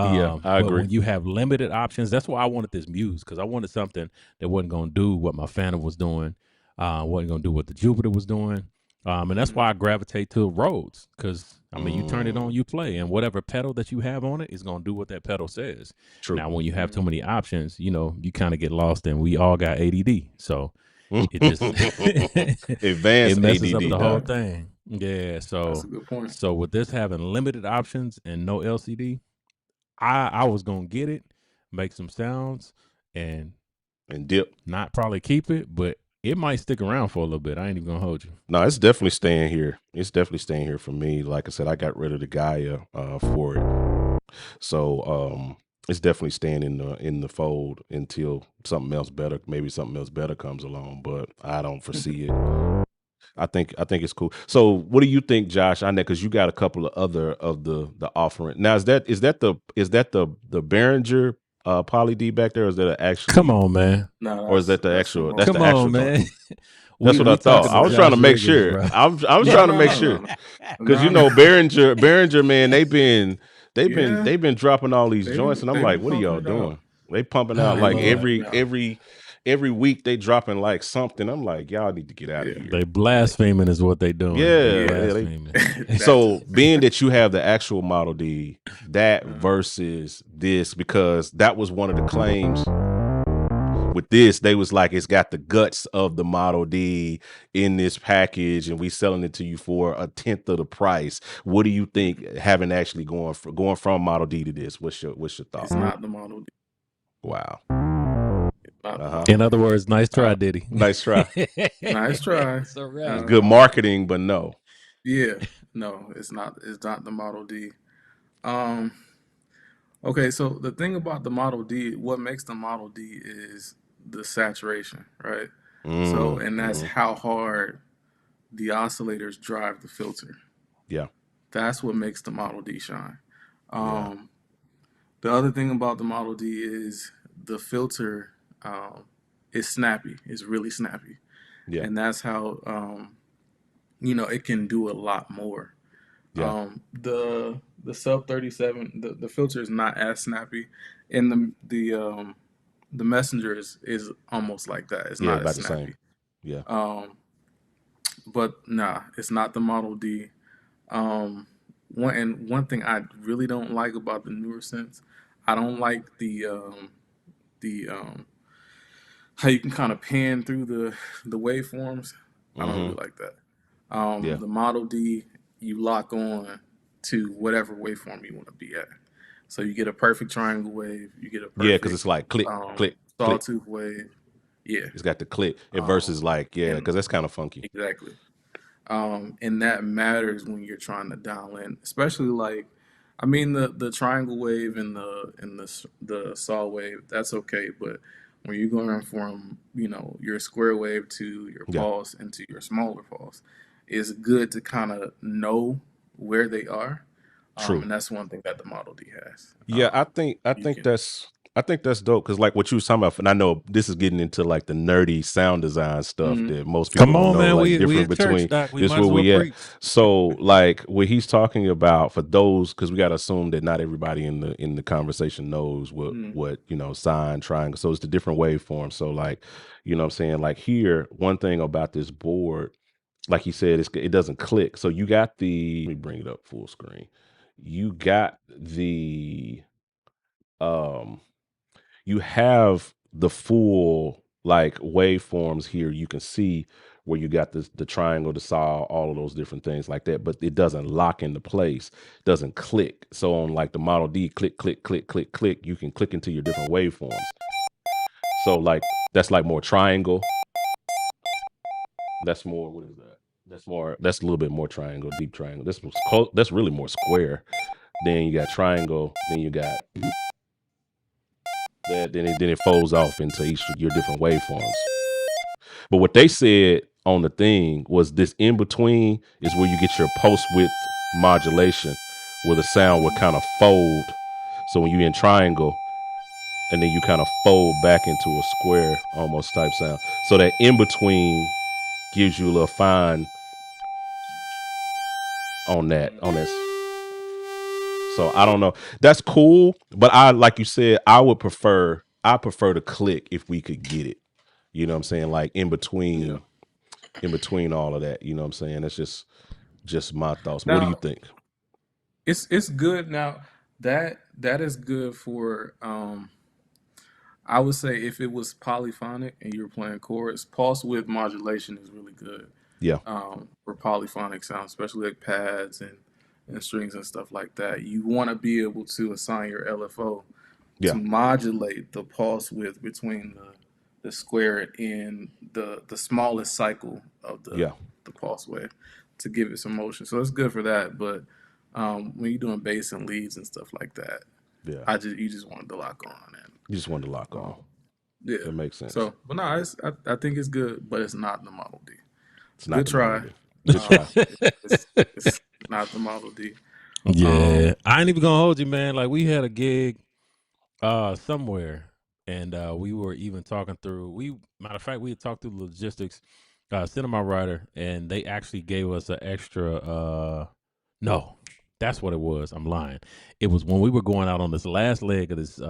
A: Yeah, I
B: But
A: agree.
B: when you have limited options, that's why I wanted this Muse, because I wanted something that wasn't going to do what my Phantom was doing, wasn't going to do what the Jupiter was doing. And that's why I gravitate to Rhodes, because I mean, you turn it on,
A: Mm.
B: you play, and whatever pedal that you have on it is going to do what that pedal says.
A: True.
B: Now, when you have too many options, you kind of get lost, and we all got ADD, so it just it
A: Advanced
B: messes up
A: ADD,
B: the whole
C: Yeah,
A: doc.
B: thing. Yeah,
C: that's a
B: so
C: good point.
B: so with this having limited options and no LCD, I was gonna get it, make some sounds, and
A: And dip.
B: not probably keep it, but it might stick around for a little bit. I ain't even gonna hold you.
A: No, it's definitely staying here. It's definitely staying here for me. Like I said, I got rid of the Gaia for it. So it's definitely staying in the fold until something else better, maybe something else better comes along, but I don't foresee it. I think it's cool. So what do you think, Josh? I know because you got a couple of other of the offering. Now is that the Behringer Poly D back there, or is that
B: Come
A: actually,
B: on, man.
C: No,
A: or is that the
C: that's the
A: actual, that's
C: Moog.
B: Come
A: the
B: on,
A: actual joint?
B: man.
A: That's
B: we
A: what I
B: we
A: thought.
B: talking
A: I
B: to
A: was trying to
B: Josh
A: make
B: Riggins,
A: sure.
B: bro.
A: I was
C: No,
A: trying to
C: no,
A: make
C: no,
A: sure.
C: no, no,
A: Because
C: no, no.
A: Behringer, man,
C: Yeah,
A: they've been dropping all these joints, and I'm
C: they've
A: like,
C: been
A: what are
C: pumping
A: y'all
C: it out.
A: doing? They pumping
B: Oh
A: out
C: They've
A: like
C: been
B: Lord.
C: pumping it out.
A: every week they dropping like something. I'm like, y'all need to get out of
C: Yeah,
B: They
A: here.
B: blaspheming is what they doing. They
A: Yeah,
C: yeah.
A: yeah.
B: blaspheming.
C: That
A: So
C: too.
A: being that you have the actual Model D, that
C: Uh,
A: versus this, because that was one of the claims with this, they was like, it's got the guts of the Model D in this package, and we selling it to you for a tenth of the price. What do you think,
C: mhm.
A: having actually going from Model D to this? What's your
C: It's
A: thought?
C: not the Model D.
A: Wow.
C: It's not the
A: Uh-huh.
B: In
C: Model
B: other
C: D.
B: words, nice try,
C: Uh,
B: Diddy.
A: Nice try.
C: nice try.
B: It's a wrap.
A: It's good marketing, but no.
C: Yeah, no, it's not. It's not the Model D. Um, okay, so the thing about the Model D, what makes the Model D is the saturation, right? So, and that's
A: Mm-hmm.
C: how hard the oscillators drive the filter.
A: Yeah.
C: That's what makes the Model D shine.
A: Yeah.
C: Um, the other thing about the Model D is the filter is snappy. It's really snappy,
A: Yeah.
C: and that's how it can do a lot more.
A: Yeah.
C: The sub 37, the filter is not as snappy, and the messenger is almost like that. It's
A: Yeah.
C: not as
A: About the same.
C: snappy.
A: Yeah.
C: Um, but nah, it's not the Model D. Um, one thing I really don't like about the newer synths, I don't like the how you can kind of pan through the waveforms. I don't
A: Mm-hmm.
C: really like that.
A: Yeah.
C: The Model D, you lock on to whatever waveform you want to be at. So you get a perfect triangle wave, you get a
A: Yeah, because
C: perfect
A: it's like click, click, click.
C: sawtooth wave. Yeah.
A: It's got the click. It
C: Um,
A: versus like, yeah,
C: and
A: because that's kind of funky.
C: exactly. And that matters when you're trying to dial in, especially like, I mean, the triangle wave and the saw wave, that's okay, but when you're going from your square wave to your
A: Yeah.
C: pulse into your smaller pulse, it's good to kind of know where they are,
A: True.
C: and that's one thing that the Model D has.
A: Yeah, I
C: You
A: think
C: can,
A: that's dope, because like what you was talking about, and I know this is getting into like the nerdy sound design stuff
C: mm,
A: that most people
B: Come
A: don't
B: on,
A: know,
B: man.
A: like
B: We
A: different
B: at church,
A: between
B: Doc. We
A: this
B: might
A: where
B: as well
A: we at.
B: preach.
A: So like what he's talking about, for those, because we got to assume that not everybody in the conversation knows
C: mm,
A: what sine, triangle. So it's the different waveforms. So like, what I'm saying, like here, one thing about this board, like he said, it doesn't click. So you got let me bring it up full screen. You got um you have the full like waveforms here. You can see where you got the triangle, the saw, all of those different things like that, but it doesn't lock into place, doesn't click. So on like the Model D, click, click, click, click, click, you can click into your different waveforms. So like that's like more triangle. That's more, what is that? That's a little bit more triangle, deep triangle. That's really more square. Then you got triangle, then you got that, then it folds off into each of your different waveforms. But what they said on the thing was this in between is where you get your post width modulation, where the sound would kind of fold. So when you're in triangle, and then you kind of fold back into a square almost type sound. So that in between gives you a little fine on that. So I don't know. That's cool, but like you said, I prefer to click if we could get it. You know what I'm saying? Like in
C: Yeah.
A: between all of that. You know what I'm saying? That's just my thoughts. What do you
C: Now
A: think?
C: it's good. Now that is good for I would say if it was polyphonic and you're playing chords, pulse width modulation is really good
A: Yeah,
C: for polyphonic sounds, especially like pads and strings and stuff like that. You want to be able to assign your LFO to
A: yeah,
C: modulate the pulse width between the square and the smallest cycle of
A: yeah,
C: the pulse wave to give it some motion. So it's good for that. But when you're doing bass and leads and stuff like that,
A: yeah.
C: you just wanted to lock on and
A: You just wanted to lock on.
C: yeah.
A: That makes sense.
C: So, but no, I think it's good, but it's not the Model D.
A: It's not
C: Good
A: the Model
C: try.
A: D. Good try.
C: It's not the Model D.
B: Yeah,
C: Um,
B: I ain't even gonna hold you, man. Like we had a gig somewhere, and we were even talking through. Matter of fact, we had talked through the logistics. Sent my writer, and they actually gave us an extra. No, that's what it was. I'm lying. It was when we were going out on this last leg of this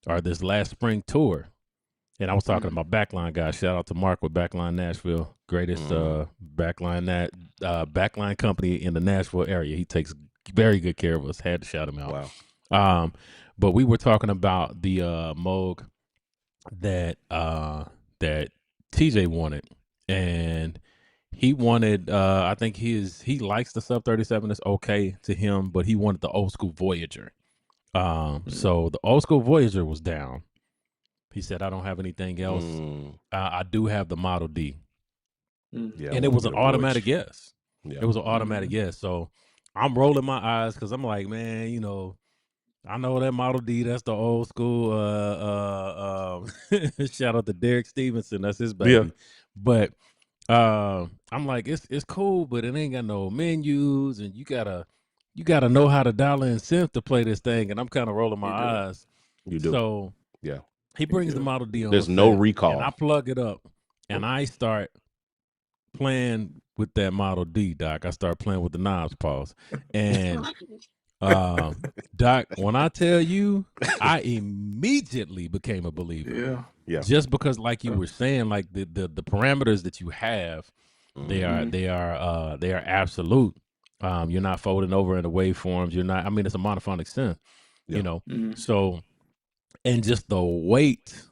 B: or this last spring tour. And I was talking to
C: mm,
B: my backline guy. Shout out to Mark with Backline Nashville, greatest backline company in the Nashville area. He takes very good care of us. Had to shout him out.
A: Wow.
B: But we were talking about the Moog that TJ wanted, and he wanted. I think he likes the Sub 37. It's okay to him, but he wanted the old school Voyager. So the old school Voyager was down. He said, I don't have anything else.
A: Mm,
B: I do have the Model D.
C: mm,
A: yeah, I
B: And it
A: want to
B: was
A: get
B: an
A: a
B: automatic
A: voice.
B: yes.
A: Yeah.
B: It was an automatic
C: mm,
B: yes. So I'm rolling my eyes because I'm like, man, I know that Model D, that's the old school. Shout out to Derek Stevenson. That's his
A: Yeah.
B: baby. But I'm like, it's cool, but it ain't got no menus, and you gotta know how to dial in synth to play this thing. And I'm kind of rolling my
C: you do.
B: eyes.
A: You do.
B: So
A: Yeah.
B: he
C: You
B: brings the
C: do.
B: Model D on
A: There's no
B: set, and I
A: recall.
B: plug it up, and I start playing with that Model D, Doc. I start playing with the knobs, pause, and Doc. When I tell you, I immediately became a believer,
C: Yeah.
A: Yeah.
B: just because, like you
C: Uh,
B: were saying, like the parameters that you have, they
A: Hmm.
B: are
C: mm,
B: they are they are absolute. You're not folding over into waveforms. You're not. I mean, it's a monophonic synth,
A: Yeah.
C: mm,
B: So, and just the weight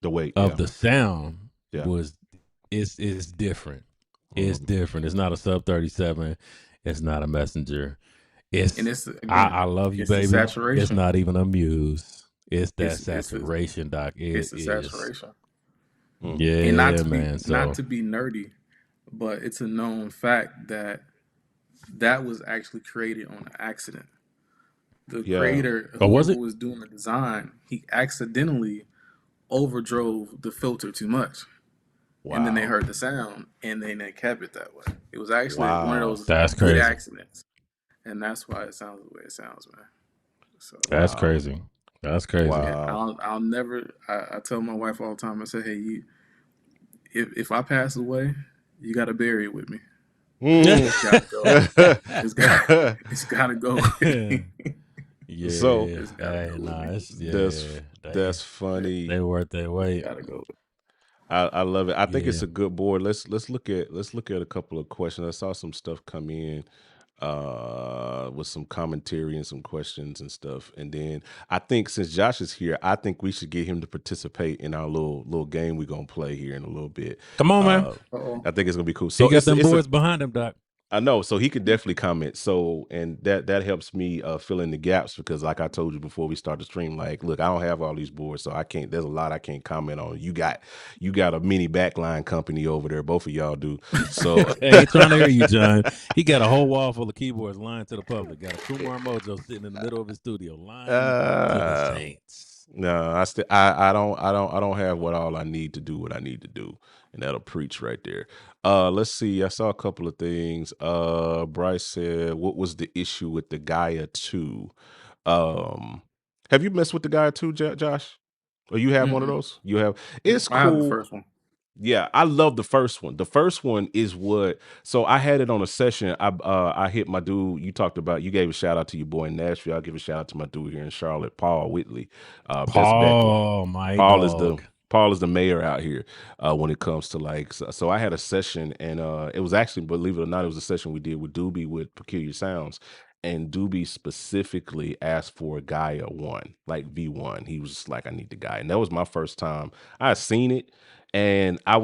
A: The weight.
B: of
A: Yeah.
B: the sound
A: Yeah.
B: was is different. It's
A: Hmm.
B: different. It's not a sub 37. It's not a messenger.
C: and
B: It's
C: it's
B: I
C: again,
B: love you,
C: it's the
B: baby. It's
C: saturation.
B: not even a muse. It's that
C: It's a,
B: saturation, Doc. It
C: it's the
B: is.
C: saturation.
A: Mm.
C: And
B: Yeah, man.
C: not
B: So
C: to be nerdy, but it's a known fact that that was actually created on accident. The
A: Yeah.
C: creator,
B: oh, was
C: whoever
B: it?
C: was doing the design, he accidentally overdrove the filter too much. And then they
A: Wow.
C: heard the sound and then they kept it that way. It was actually one of
A: Wow.
C: those
B: That's
C: good
B: crazy.
C: accidents. And that's why it sounds the way it sounds, man. So
B: That's
A: Wow.
B: crazy. That's crazy.
C: yeah,
A: Wow.
C: I'll never I tell my wife all the time, I say, hey, if I pass away, you gotta bury it with me.
A: Mm.
C: It's gotta go. It's got it's gotta go.
A: So
B: Yeah.
C: It's gotta
B: Hey,
C: go with
B: nah,
C: me.
B: it's
A: that's
B: yeah.
A: that's
C: Yeah,
B: They
A: funny.
B: worth their
C: it's
B: weight.
C: gotta go.
A: I love it. I think it's
B: Yeah.
A: a good board. Let's look at a couple of questions. I saw some stuff come in with some commentary and some questions and stuff. And then I think since Josh is here, I think we should get him to participate in our little game we're gonna play here in a little bit.
B: Come on, man.
A: Uh
C: Uh-oh.
A: I think it's gonna be cool.
B: He
A: So
B: got
A: it's
B: them
A: it's a
B: boys behind him, Doc.
A: I know, so he could definitely comment. So, and that helps me fill in the gaps because, like I told you before we start the stream, like, look, I don't have all these boards, so I can't. There's a lot I can't comment on. You got a mini backline company over there. Both of y'all do. So,
B: Hey, ain't trying to hear you, John. He got a whole wall full of keyboards lying to the public. Got a Kumar Mojo sitting in the middle of his studio lying to the
A: uh,
B: saints.
A: no, I don't have what all I need to do what I need to do, and that'll preach right there. Let's see. I saw a couple of things. Bryce said, "What was the issue with the Gaia 2?" Um, Have you messed with the guy too, Josh? Or you have one of
C: Mm-mm.
A: those? You have. It's
C: I have the
A: cool.
C: first one.
A: Yeah, I love the first one. The first one is what. So I had it on a session. I hit my dude. You talked about. You gave a shout out to your boy in Nashville. I'll give a shout out to my dude here in Charlotte, Paul Whitley, best Beckler.
B: Paul, my
A: Paul is the
B: dog.
A: Paul is the mayor out here when it comes to like. So I had a session, and it was actually, believe it or not, it was a session we did with Doobie with Peculiar Sounds, and Doobie specifically asked for a Gaia one, like V1. He was just like, I need the Gaia, and that was my first time. I had seen it, and I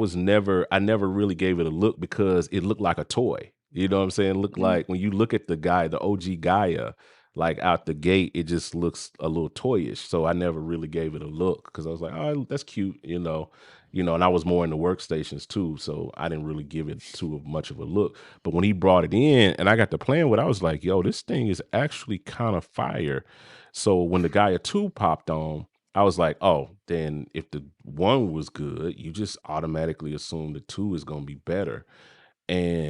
A: never really gave it a look because it looked like a toy. You know what I'm saying? It looked
C: Mm,
A: like when you look at the guy, the OG Gaia, like out the gate, it just looks a little toyish. So I never really gave it a look because I was like, oh, that's cute, and I was more in the workstations too, so I didn't really give it too much of a look. But when he brought it in and I got to playing with it, I was like, yo, this thing is actually kind of fire. So when the Gaia 2 popped on, I was like, oh, then if the one was good, you just automatically assume the two is gonna be better.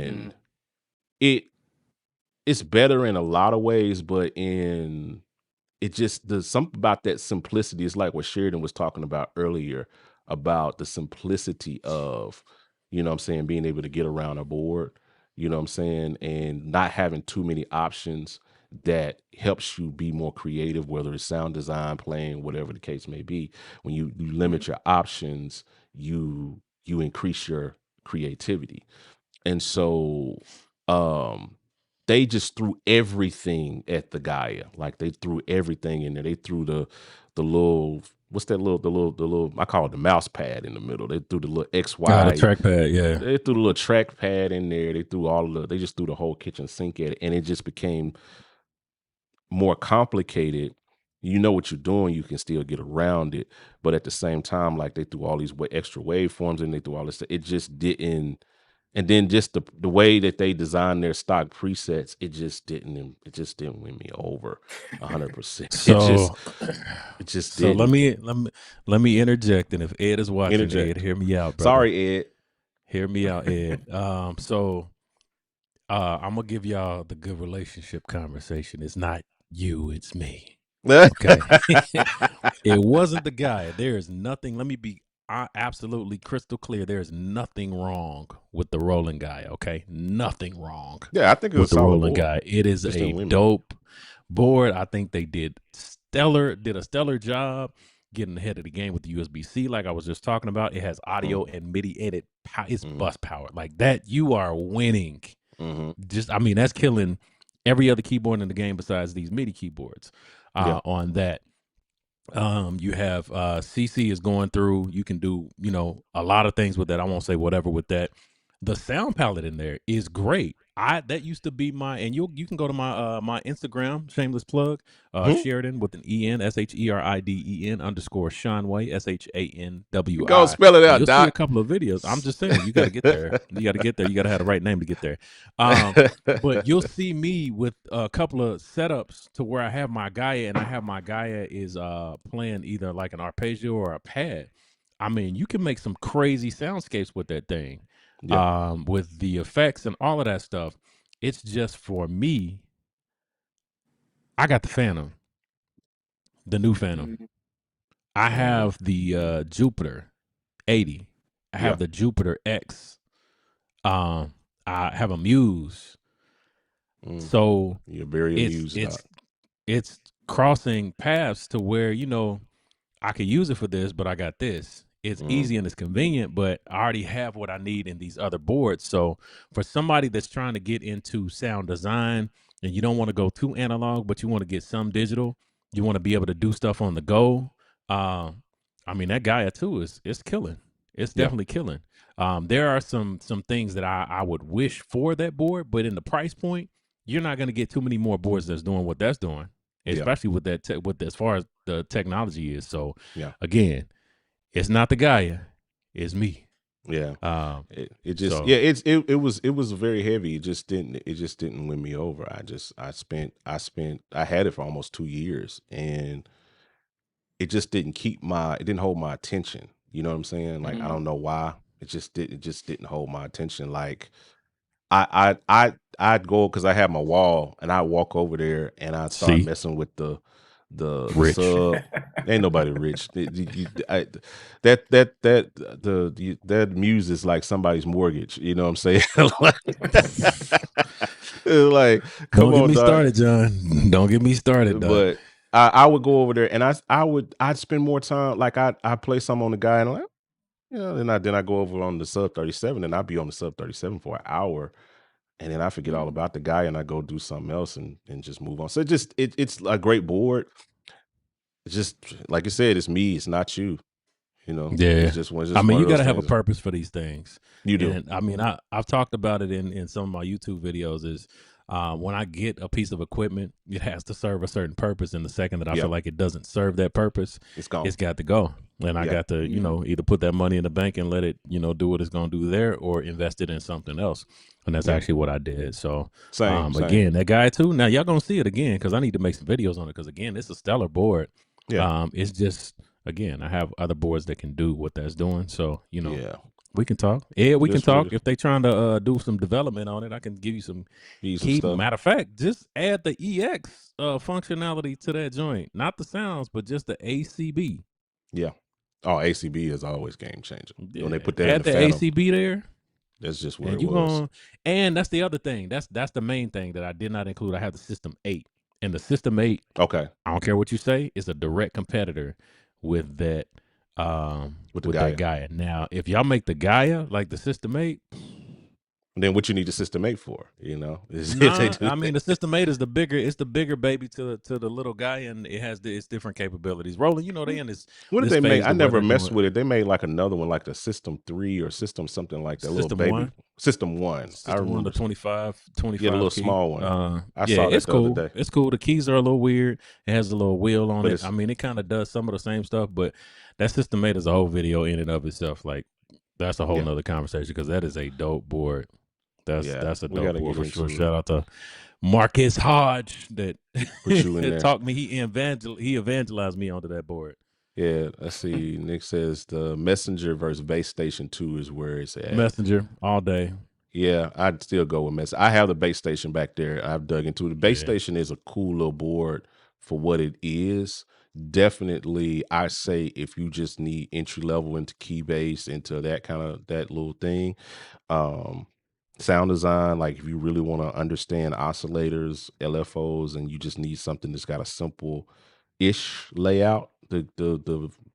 C: mm,
A: And it it's better in a lot of ways, but in it just there's something about that simplicity. It's like what Sheridan was talking about earlier about the simplicity of, what I'm saying, being able to get around a board, what I'm saying, and not having too many options that helps you be more creative, whether it's sound design, playing, whatever the case may be. When you
C: mm,
A: limit your options, you increase your creativity. And so they just threw everything at the Gaia. Like they threw everything in there. They threw the little what's that little the little I call it the mouse pad in the middle. They threw the little
B: Got a
A: XY.
B: trackpad, yeah.
A: They threw the little track pad in there. They just threw the whole kitchen sink at it, and it just became more complicated. You know what you're doing, you can still get around it, but at the same time, like they threw all these extra waveforms and they threw all this. It just didn't. And then just the way that they designed their stock presets, it just didn't win me over 100%. It just
B: So,
A: it just
B: so let
A: didn't.
B: me let me let me interject, and if Ed is watching, Ed,
A: Interject.
B: hear me out, brother.
A: Sorry, Ed.
B: Hear me out, Ed. I'm gonna give y'all the good relationship conversation. It's not you, it's me. Okay. It wasn't the guy. There is nothing. Let me be absolutely crystal clear. There is nothing wrong with the rolling guy. Okay, nothing wrong
A: Yeah, I think it was
B: with
A: a
B: the
A: solid
B: rolling
A: board.
B: guy. It is
A: Just
B: a
A: didn't win me.
B: dope board. I think they did a stellar job getting ahead of the game with the USB-C. Like I was just talking about, it has audio
A: Mm-hmm.
B: and MIDI in it. It's
A: Mm-hmm.
B: bus powered like that. You are winning.
A: Mm-hmm.
B: I mean, that's killing every other keyboard in the game besides these MIDI keyboards.
A: Yeah.
B: On that, you have CC is going through. You can do a lot of things with that. I won't say whatever with that. The sound palette in there is great. That used to be and you can go to my Instagram, shameless plug,
A: Hmm?
B: Sheridan with an EN, SHERIDEN _ Shanway,
A: Go
B: SHANWI,
A: spell it
B: and
A: out,
B: you'll see a
A: Doc.
B: couple of videos. I'm just saying, you got to get there. You got to get there. You got to have the right name to get there. But you'll see me with a couple of setups to where I have my Gaia, and I have my Gaia is playing either like an arpeggio or a pad. I mean, you can make some crazy soundscapes with that thing,
A: Yeah.
B: with the effects and all of that stuff. It's just for me. I got the Phantom, the new Phantom.
C: mm,
B: I
A: Mm-hmm.
B: have the Jupiter 80. I
A: Yeah.
B: have the Jupiter X. I have a Muse.
A: Mm.
B: So
A: You're very
B: it's
A: amused,
B: it's
A: Doc.
B: it's crossing paths to where I could use it for this, but I got this. It's
A: Mm-hmm.
B: easy and it's convenient, but I already have what I need in these other boards. So for somebody that's trying to get into sound design and you don't want to go too analog, but you want to get some digital, you want to be able to do stuff on the go. I mean, that Gaia too is killing. It's
A: Yeah.
B: definitely killing. There are some things that I would wish for that board, but in the price point, you're not going to get too many more boards that's doing what that's doing,
A: Yeah.
B: especially with with as far as the technology is. So
A: Yeah.
B: again, it's not the Gaia, it's me.
A: Yeah.
B: Um,
A: It just
B: so
A: yeah, it was very heavy. It just didn't win me over. I had it for almost 2 years, and it didn't hold my attention. You know what I'm saying? Like I
C: mm,
A: don't know why. It just didn't hold my attention. Like I'd go because I had my wall and I'd walk over there and I'd start
B: see,
A: messing with the
B: Rich.
A: sub. Ain't nobody rich. That muse is like somebody's mortgage. You know what I'm saying? Like, it's like, come
B: Don't get
A: on,
B: me
A: dog.
B: started, John. Don't get me started, dog.
A: But I would go over there and I'd spend more time. Like I play some on the guy and I'm like, yeah, then I go over on the sub 37 and I'd be on the sub 37 for an hour. And then I forget all about the guy and I go do something else and just move on. So it's a great board. It's just like I said, it's me, it's not you. You know,
B: Yeah.
A: it's just
B: I
A: one
B: mean, you
A: of
B: got
A: those
B: to have a
A: things.
B: purpose for these things.
A: You do.
B: And I mean, I've talked about it in some of my YouTube videos is when I get a piece of equipment, it has to serve a certain purpose. And the second that I
A: Yeah.
B: feel like it doesn't serve that purpose,
A: It's gone.
B: it's got to go. And I
A: Yeah.
B: got to, either put that money in the bank and let it, do what it's going to do there or invest it in something else. And that's
A: Yeah.
B: actually what I did. So,
A: Same.
B: again, that guy too. Now, y'all going to see it again because I need to make some videos on it because, again, it's a stellar board.
A: Yeah.
B: It's just, again, I have other boards that can do what that's doing. So,
A: Yeah.
B: we can talk. Yeah, we
A: It
B: can
A: is what it
B: talk.
A: is.
B: If they trying to do some development on it, I can give you some
A: Use some
B: key.
A: stuff.
B: Matter of fact, just add the EX functionality to that joint. Not the sounds, but just the ACB.
A: Yeah. Oh, ACB is always game changer.
B: Yeah.
A: When they put that in
B: Add
A: the
B: the
A: Phantom,
B: ACB there.
A: that's just where
B: And
A: it was.
B: and that's the other thing. That's the main thing that I did not include. I have the System 8. And the System 8,
A: Okay.
B: I don't care what you say, is a direct competitor with that
A: With the
B: with that Gaia. Now, if y'all make the Gaia like the System 8,
A: then what you need the System 8 for, is if
B: nah,
A: they do
B: I mean the System 8 is the bigger baby to the little guy, and it has its different capabilities. Roland, they in this
A: What did
B: this
A: they make?
B: phase
A: I
B: to where
A: never
B: they're
A: messed
B: doing
A: with it. They made like another one, like the System 3 or System something like that. Little
B: System
A: baby
B: 1.
A: System 1. I
B: System 1
A: remember.
B: to 25
A: Yeah, the little
B: key.
A: small one. I
B: Yeah,
A: saw that
B: it's
A: the
B: cool.
A: other day.
B: It's cool. The keys are a little weird. It has a little wheel on
A: But
B: it. I mean, it kind of does some of the same stuff, but that System 8 is a whole video in and of itself. Like, that's a whole nother conversation because that is a dope board. That's a dope board for sure. Shout out to Marcus Hodge that
A: put you in there.
B: taught me. He evangelized me onto that board.
A: Yeah, let's see. Nick says the Messenger versus Base Station 2 is where it's at.
B: Messenger all day.
A: Yeah, I'd still go with Messenger. I have the Base Station back there. I've dug into it. The Base Station is a cool little board for what it is. Definitely, I say if you just need entry level into Keybase, into that little thing, sound design, like if you really want to understand oscillators, LFOs, and you just need something that's got a simple-ish layout, the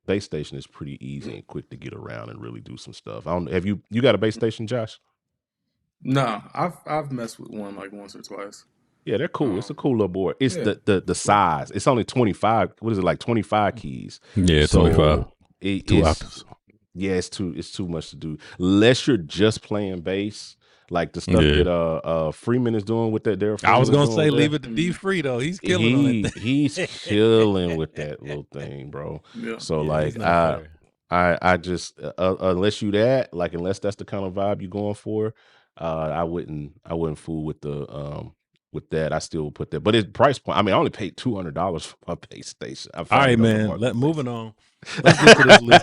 A: Base Station is pretty easy and quick to get around and really do some stuff. Have you got a Base Station, Josh?
C: No, I've messed with one like once or twice.
A: Yeah, they're cool. It's a cool little board. It's the size. It's only 25. What is it, like 25 keys?
B: Yeah,
A: so
B: 25. Two octaves.
A: Yeah, it's too much to do. Unless you're just playing bass, like the stuff that Freeman is doing with that.
B: I was gonna say leave it to D Free though. He's killing on that thing.
A: He's killing with that little thing, bro.
C: Yeah.
A: So like I just unless unless that's the kind of vibe you're going for, I wouldn't fool with the with that. I still would put that, but it's price point. I mean, I only paid $200 for my base station.
B: All right, man. Moving on. Let's get to this list.